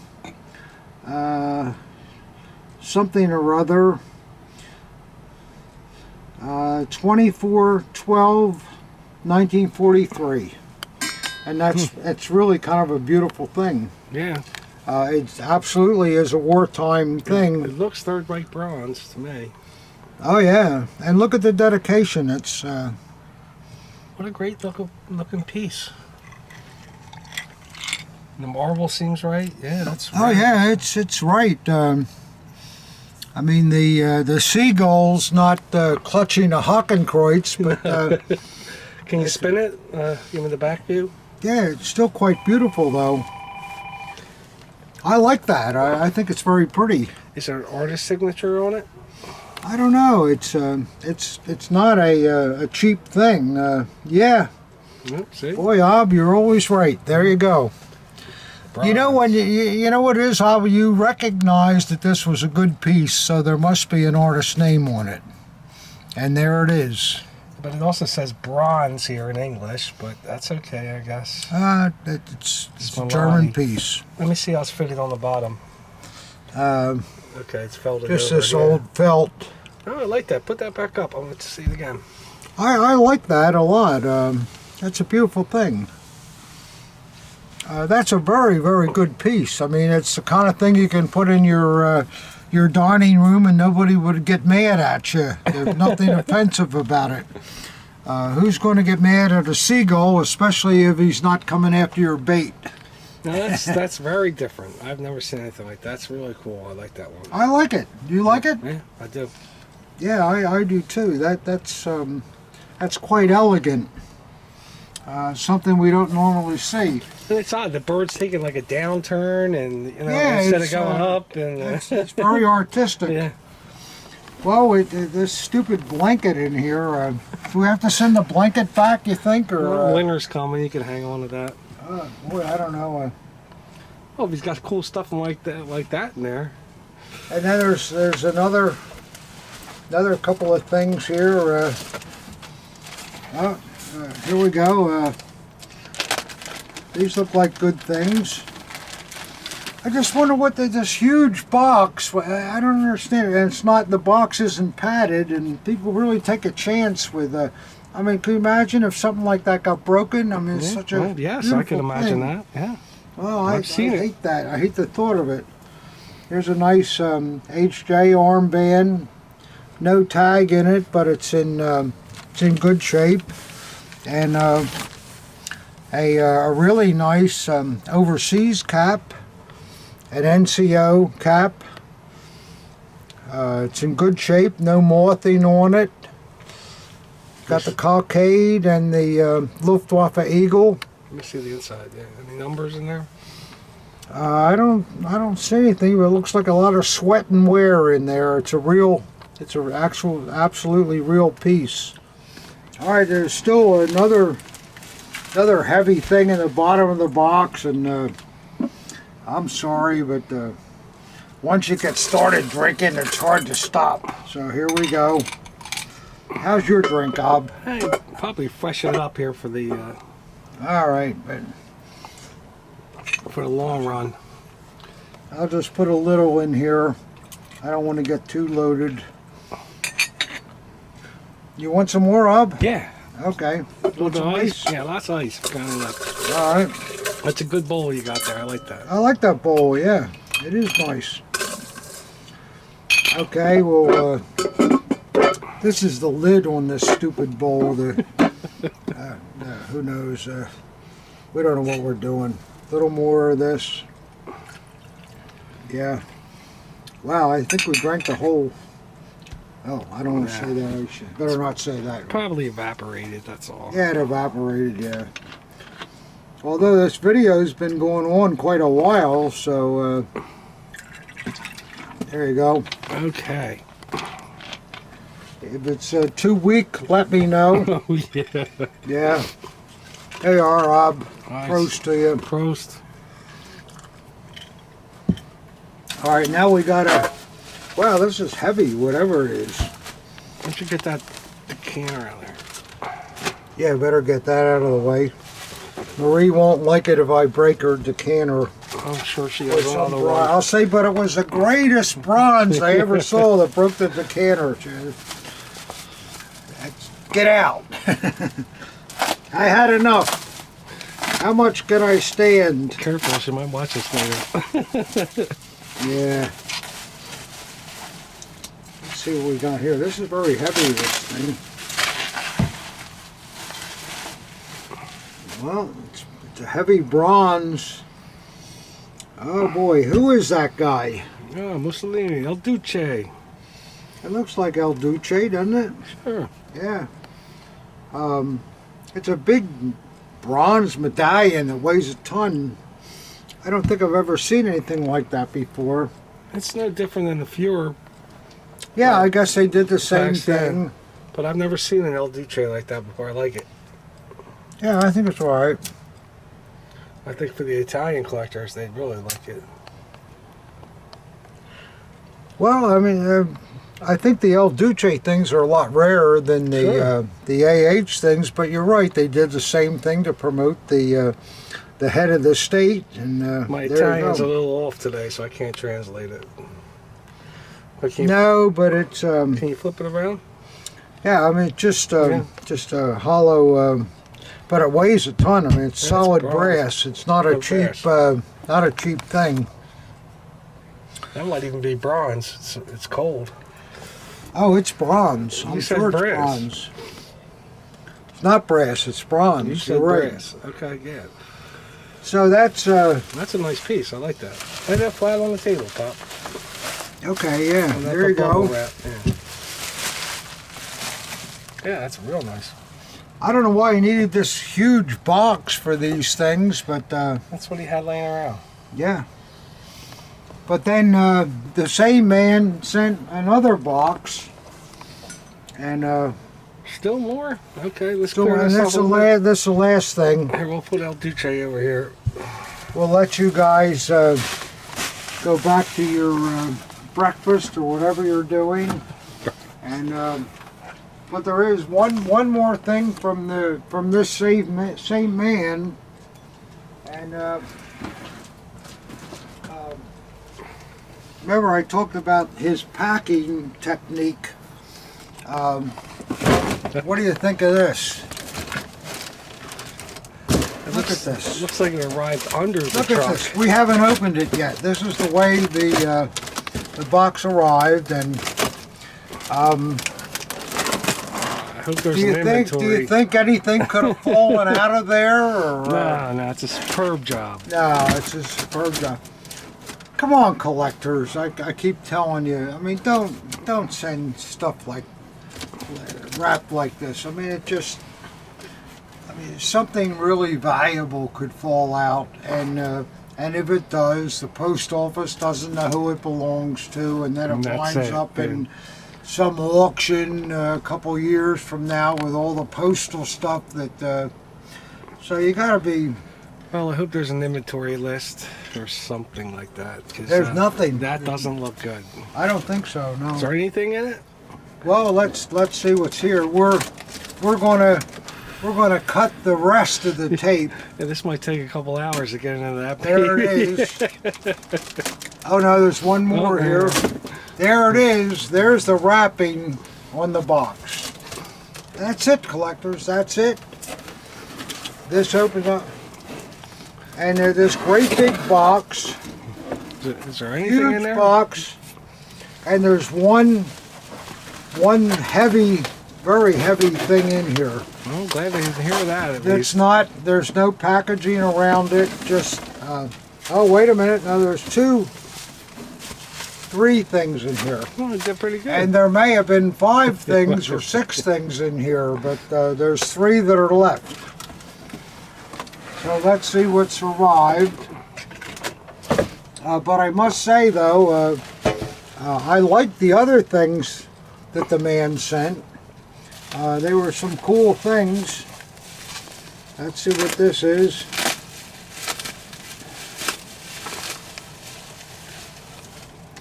something or other. 2412 1943. And it's really kind of a beautiful thing. Yeah. It absolutely is a wartime thing. It looks third-rate bronze to me. Oh yeah, and look at the dedication. It's what a great looking piece. The marble seems right. Yeah, that's right. Oh yeah, it's right. I mean the seagull's not clutching a Hakenkreuz, but can you spin it? Give me the back view. Yeah, it's still quite beautiful though. I like that. I think it's very pretty. Is there an artist signature on it? I don't know. It's not a cheap thing. Yeah. Yep, see? Boy, Ob, you're always right. There you go. Bronze. You know when you know what it is, Ob, you recognize that this was a good piece, so there must be an artist's name on it. And there it is. But it also says bronze here in English, but that's okay, I guess. It's a German piece. Let me see how it's fitted on the bottom. Okay, it's felted Just over this here. old felt. Oh, I like that. Put that back up. I want to see it again. I like that a lot. That's a beautiful thing. That's a very, very good piece. I mean, it's the kind of thing you can put in your dining room and nobody would get mad at you. There's nothing offensive about it. Who's going to get mad at a seagull, especially if he's not coming after your bait? No, that's very different. I've never seen anything like that. That's really cool. I like that one. I like it. Do you like it? Yeah, I do. Yeah, I do too. That's quite elegant. Something we don't normally see. And it's odd. The bird's taking like a downturn, and Yeah, instead of it's, going up, and It's very artistic. yeah. Well, this stupid blanket in here. Do we have to send the blanket back? You think, When or? winter's coming, you can hang on to that. Boy, I don't know. Oh, if he's got cool stuff like that in there. And then there's another couple of things here. Here we go. These look like good things. I just wonder what this huge box. I don't understand it. And it's not. The box isn't padded, and people really take a chance with. I mean, can you imagine if something like that got broken? I mean, it's such a yes, I can beautiful imagine thing. that. Yeah. Well, I've seen it. hate that. I hate the thought of it. Here's a nice HJ armband. No tag in it, but it's in good shape. And a really nice overseas cap, an NCO cap. It's in good shape. No mothing on it. Got the cockade and the Luftwaffe Eagle. Let me see the inside. Yeah. Any numbers in there? I don't see anything, but it looks like a lot of sweat and wear in there. It's an absolutely real piece. All right, there's still another heavy thing in the bottom of the box, and I'm sorry, but once you get started drinking, it's hard to stop. So here we go. How's your drink, Ob? Hey, probably freshen it up here for the All right, but for the long run. I'll just put a little in here. I don't want to get too loaded. You want some more, Ob? Yeah. Okay. A little bit of some ice. Yeah, lots of ice. Kind of left. All right. That's a good bowl you got there. I like that. I like that bowl, yeah. It is nice. Okay, well, this is the lid on this stupid bowl. Who knows? We don't know what we're doing. A little more of this. Yeah. Wow, I think we drank the whole... Oh, I don't want to say that. I should better not say that. Probably evaporated, that's all. Yeah, it evaporated, yeah. Although this video's been going on quite a while, so there you go. Okay. If it's too weak, let me know. Oh, yeah. Yeah. There you are, Rob. Nice. Prost to you. Prost. All right, now we got a... Wow, this is heavy, whatever it is. Why don't you get that decanter out there? Yeah, better get that out of the way. Marie won't like it if I break her decanter. I'm sure she With has some all the bronze. way. I'll say, but it was the greatest bronze I ever saw that broke the decanter. Get out. I had enough. How much can I stand? Careful, she might watch this later. Yeah. Let's see what we got here. This is very heavy, this thing. Well, it's a heavy bronze. Oh boy, who is that guy? Oh, Mussolini, El Duce. It looks like El Duce, doesn't it? Sure. Yeah. It's a big bronze medallion that weighs a ton. I don't think I've ever seen anything like that before. It's no different than the Fuhrer. Yeah, I guess they did the same Back then. thing. But I've never seen an El Duce like that before. I like it. Yeah, I think it's all right. I think for the Italian collectors, they'd really like it. Well, I mean, I think the El Duce things are a lot rarer than the AH things, but you're right. They did the same thing to promote the head of the state. And My there you Italian's go. a little off today, so I can't translate it. But No, but it's can you flip it around? yeah. I mean, just a hollow, but it weighs a ton. I mean, it's Yeah, solid it's brass. It's not a cheap, brass. not a cheap thing. That might even be bronze. It's cold. Oh, it's bronze. I'm You said sure it's brass. bronze. It's not brass. It's bronze. You You're said right. brass. Okay, yeah. So that's That's a nice piece. I like that. Lay that flat on the table, Pop. okay. Yeah, And there you that's a bubble go. wrap, yeah. Yeah, that's real nice. I don't know why he needed this huge box for these things, but That's what he had laying around. yeah. But then the same man sent another box, and Still more? Okay, let's so clear and this that's up the a little bit. last. This is the last thing. Here, we'll put El Duce over here. We'll let you guys go back to your breakfast or whatever you're doing, and but there is one more thing from this same man, and remember I talked about his packing technique. What do you think of this? Look at this. Looks like it arrived under the Look truck. at this. We haven't opened it yet. This is the way the box arrived, and I hope there's an inventory. do you think anything could have fallen out of there? Or, No, it's a superb job. no, it's a superb job. Come on, collectors! I keep telling you. I mean, don't send stuff like wrapped like this. I mean, something really valuable could fall out, and if it does, the post office doesn't know who it belongs to, and then it And that's winds it, up yeah. in some auction a couple years from now with all the postal stuff that. So you got to be. Well, I hope there's an inventory list or something like that. 'Cause, There's nothing. That doesn't look good. I don't think so. No. Is there anything in it? Well, let's see what's here. We're gonna cut the rest of the tape. Yeah, this might take a couple hours to get into that. There it is. Oh no, there's one more Oh, here. There it is. There's the wrapping on the box. That's it, collectors. That's it. This opens up, and there's this great big box, Is there anything in huge there? box, and there's one heavy, very heavy thing in here. Well, I'm glad to hear that at It's least. not, there's no packaging around it, just, oh, wait a minute, no, there's three things in here. Oh, it did pretty good. And there may have been 5 things or 6 things in here, but there's 3 that are left. So let's see what survived. But I must say, though, I like the other things that the man sent. They were some cool things. Let's see what this is.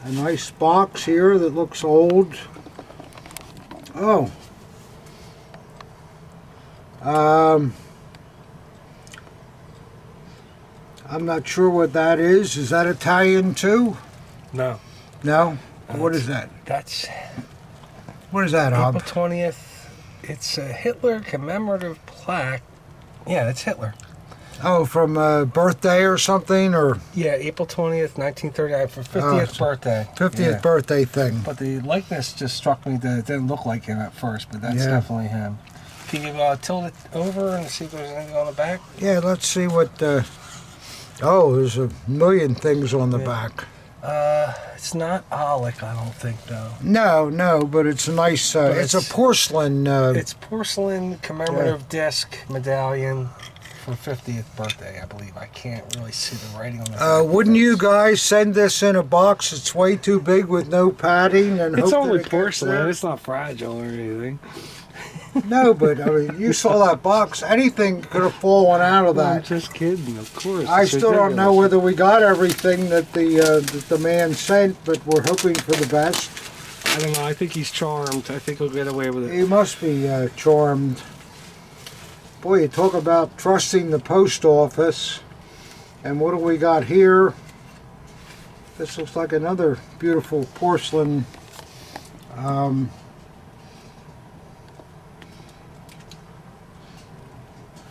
A nice box here that looks old. Oh. I'm not sure what that is. Is that Italian too? No. No? What is that? That's What is that, April Hob? 20th. It's a Hitler commemorative plaque Yeah, it's Hitler. Oh, from birthday or something, or Yeah, April 20th, 1939, for 50th birthday. 50th Yeah. birthday thing. But the likeness just struck me that it didn't look like him at first, but that's Yeah. definitely him. Can you tilt it over and see if there's anything on the back? Yeah, let's see what. Oh, there's a million things on the Yeah. back. It's not Alec, I don't think, though. No, but it's a nice. It's a porcelain. It's porcelain commemorative disc medallion for 50th birthday, I believe. I can't really see the writing on the back. Wouldn't you guys send this in a box? It's way too big with no padding, and It's hope that only it gets porcelain. there? It's not fragile or anything. No, but I mean, you saw that box. Anything could have fallen out of I'm that. just kidding, of course. I It's still don't know ridiculous. whether we got everything that the man sent, but we're hoping for the best. I don't know. I think he's charmed. I think he'll get away with it. He must be charmed. Boy, you talk about trusting the post office. And what do we got here? This looks like another beautiful porcelain.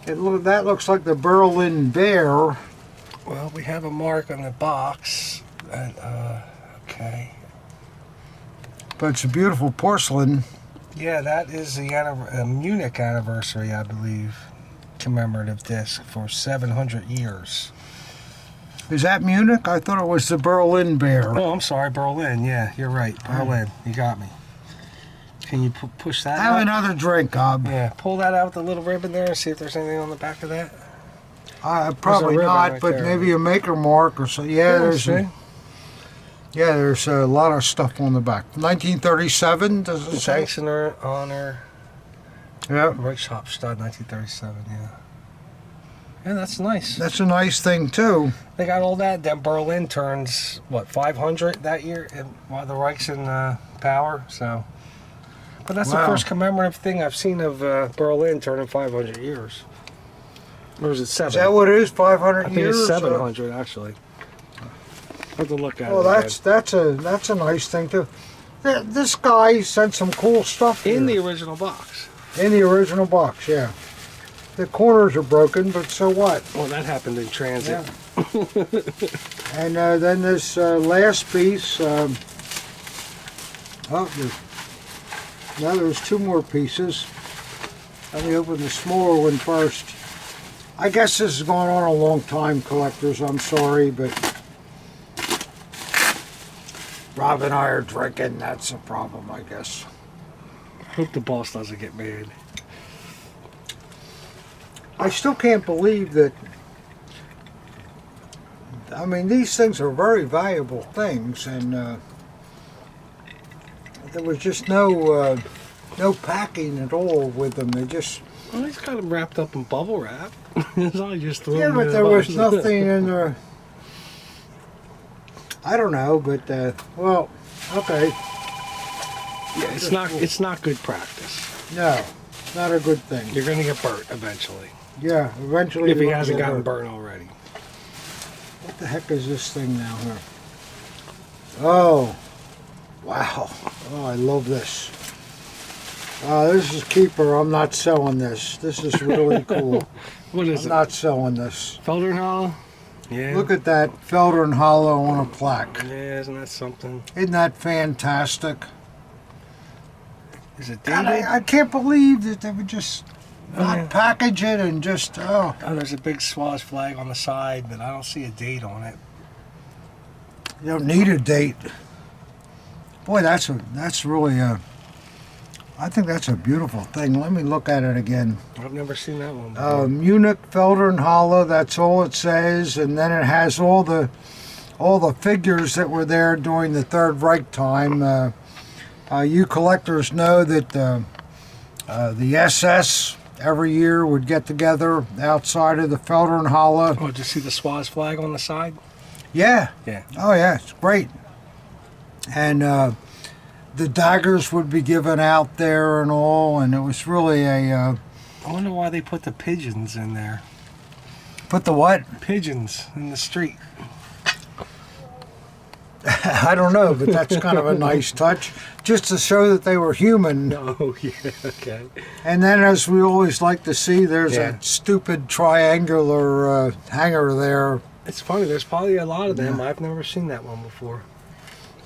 That looks like the Berlin Bear. Well, we have a mark on the box. And, okay. But it's a beautiful porcelain. Yeah, that is the Munich anniversary, I believe. Commemorative disc for 700 years. Is that Munich? I thought it was the Berlin Bear. Oh, I'm sorry, Berlin. Yeah, you're right. Berlin. You got me. Can you push that Have out? another drink, Gob. Yeah, pull that out with the little ribbon there and see if there's anything on the back of that. Probably ribbon not, right but there. maybe a maker mark or so. Yeah, there's a lot of stuff on the back. 1937, does it say? Thanks in honor. Yeah, Right shop stud, 1937. Yeah. Yeah, that's nice. that's a nice thing too. They got all that. Then Berlin turns what 500 that year while the Reich's in power. So, but that's the Wow. first commemorative thing I've seen of Berlin turning 500 years. Or is it 7? Is that what it is? 500 I think years? it's 700 actually. I have to look at Well, it. that's a nice thing too. This guy sent some cool stuff again. In the here. original box. In the original box. Yeah, the corners are broken, but so what? Well, that happened in transit. Yeah. And then this last piece. Now there's two more pieces. Let me open the smaller one first. I guess this has gone on a long time, collectors. I'm sorry, but Rob and I are drinking. That's a problem, I guess. Hope the boss doesn't get mad. I still can't believe that. I mean, these things are very valuable things, and there was just no packing at all with them. They just Well, he's got them wrapped up in bubble wrap. So I just threw yeah, them but in there the was box. nothing in there. I don't know, but well, okay, Yeah, it's not good practice. no, not a good thing. You're gonna get burnt eventually. Yeah, eventually. If he you're hasn't gonna gotten get hurt. burnt already. What the heck is this thing now here? Oh, wow. Oh, I love this. This is keeper. I'm not selling this. This is really cool. What is I'm it? not selling this. Feldenhall? Yeah. Look at that Felder and Hollow on a plaque. Yeah, isn't that something? Isn't that fantastic? Is it God, dated? I can't believe that they would just not yeah. package it and just, oh. Oh, there's a big Swaz flag on the side, but I don't see a date on it. You don't need a date. Boy, that's really I think that's a beautiful thing. Let me look at it again. I've never seen that one before. Munich, Felder and Hollow. That's all it says, and then it has all the figures that were there during the Third Reich time. You collectors know that the SS every year would get together outside of the Felder and Hollow. Oh, did you see the Swaz flag on the side? Yeah. Yeah. Oh yeah, it's great. And the daggers would be given out there and all, and it was really a. I wonder why they put the pigeons in there. Put the what? Pigeons in the street. I don't know, but that's kind of a nice touch, just to show that they were human. Oh, yeah, okay. And then, as we always like to see, there's Yeah. that stupid triangular hanger there. It's funny, there's probably a lot of them. I've never seen that one before.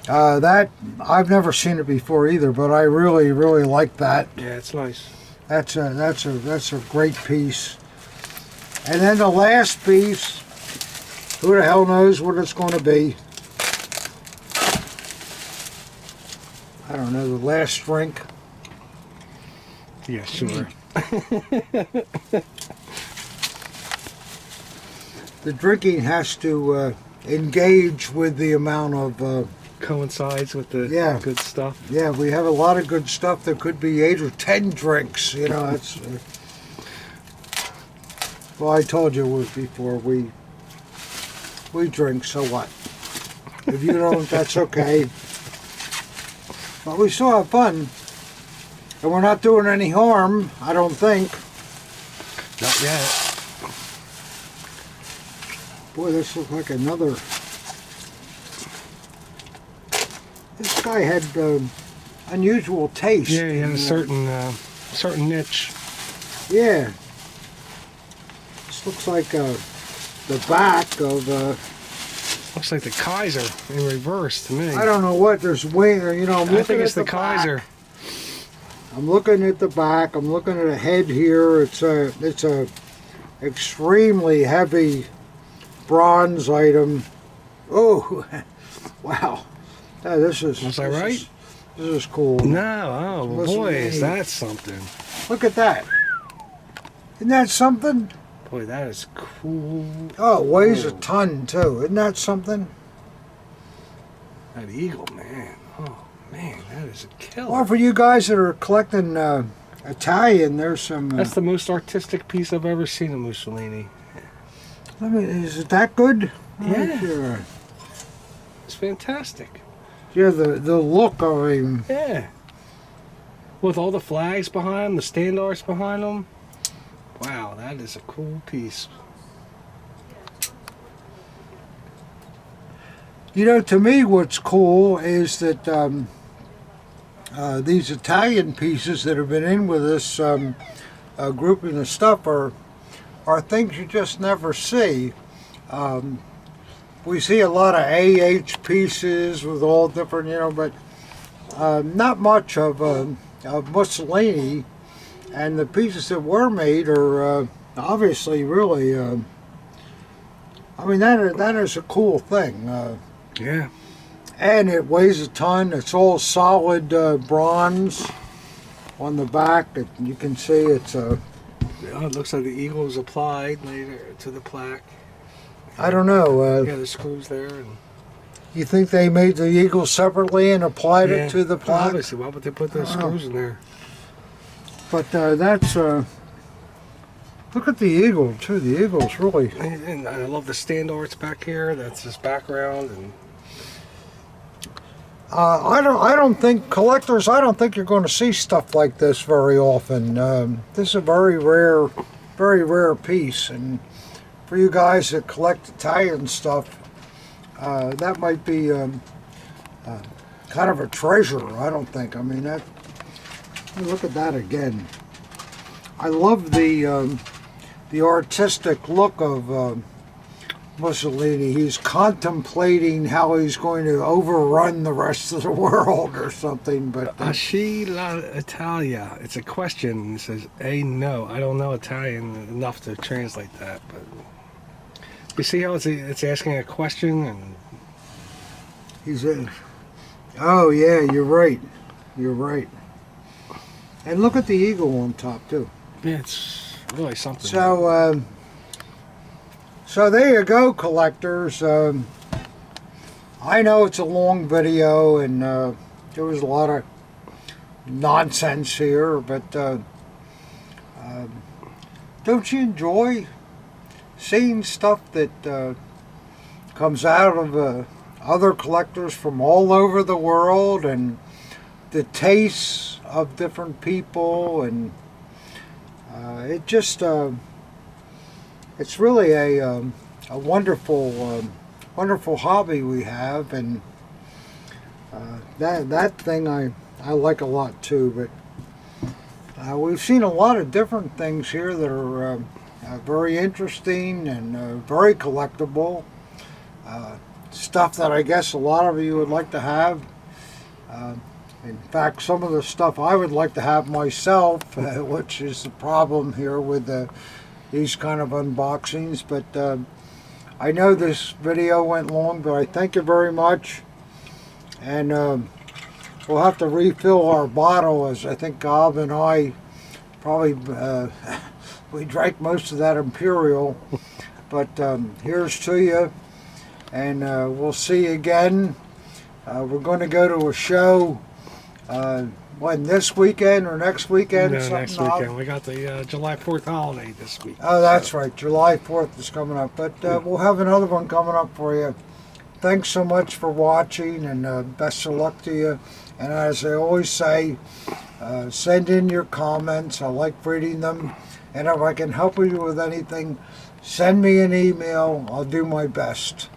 That I've never seen it before either, but I really, really like that. Yeah, it's nice. That's a great piece. And then the last piece, who the hell knows what it's going to be? I don't know, the last drink. Yeah, sure. The drinking has to engage with the amount of... Coincides with the good stuff. Yeah, we have a lot of good stuff. There could be 8 or 10 drinks, you know. It's, well, I told you before, we drink, so what? If you don't, that's okay. But we still have fun. And we're not doing any harm, I don't think. Not yet. Boy, this looks like another... This guy had unusual taste. Yeah, he had a certain niche. Yeah. This looks like the back of... Looks like the Kaiser in reverse to me. I don't know what, there's wing, you know, I'm looking I think it's at the Kaiser. back. I'm looking at the back, I'm looking at a head here. It's a extremely heavy bronze item. Oh, wow. Yeah, this is... Was I right? This is cool. No, oh Listen boy, to is me. that something. Look at that. Isn't that something? Boy, that is cool. Oh, it weighs a Oh. ton too. Isn't that something? That eagle, man. Oh, man, that is a killer. Well, for you guys that are collecting Italian, there's some... That's the most artistic piece I've ever seen of Mussolini. I mean, is it that good? Yeah. Sure. It's fantastic. Yeah, the look of him. Yeah. With all the flags behind him, the standards behind him. Wow, that is a cool piece. You know, to me, what's cool is that these Italian pieces that have been in with this grouping of stuff are things you just never see. We see a lot of AH pieces with all different, you know, but not much of Mussolini. And the pieces that were made are obviously really, I mean, that is a cool thing. Yeah. And it weighs a ton. It's all solid bronze on the back. You can see it's a... Oh, it looks like the eagle was applied later to the plaque. I don't know. Yeah, the screws there. And You think they made the eagle separately and applied yeah, it to the plaque? obviously, why would they put those screws in there? But that's... look at the eagle, too. The eagle's really... And I love the standards back here. That's his background. And I don't think collectors. I don't think you're going to see stuff like this very often. This is a very rare piece, and for you guys that collect Italian stuff, that might be kind of a treasure. I don't think. I mean, that. Look at that again. I love the artistic look of Mussolini. He's contemplating how he's going to overrun the rest of the world or something. But Asci la Italia. It's a question. It says A no. I don't know Italian enough to translate that, but you see how it's asking a question and he's in. Oh yeah, you're right. You're right. And look at the eagle on top too. yeah, it's really something. So. So there you go, collectors. I know it's a long video and there was a lot of nonsense here, but don't you enjoy seeing stuff that comes out of other collectors from all over the world, and the tastes of different people, and it just... it's really a wonderful, wonderful hobby we have, and That thing I like a lot too. But we've seen a lot of different things here that are very interesting and very collectible. Stuff that I guess a lot of you would like to have. In fact, some of the stuff I would like to have myself, which is the problem here with these kind of unboxings. But I know this video went long, but I thank you very much. And we'll have to refill our bottle, as I think Gob and I probably we drank most of that Imperial. But here's to you, and we'll see you again. We're going to go to a show when, this weekend or next weekend? No, next weekend. We got the July 4th holiday this week. Oh, that's right. July 4th is coming up. But we'll have another one coming up for you. Thanks so much for watching, and best of luck to you. And as I always say, send in your comments. I like reading them. And if I can help you with anything, send me an email. I'll do my best.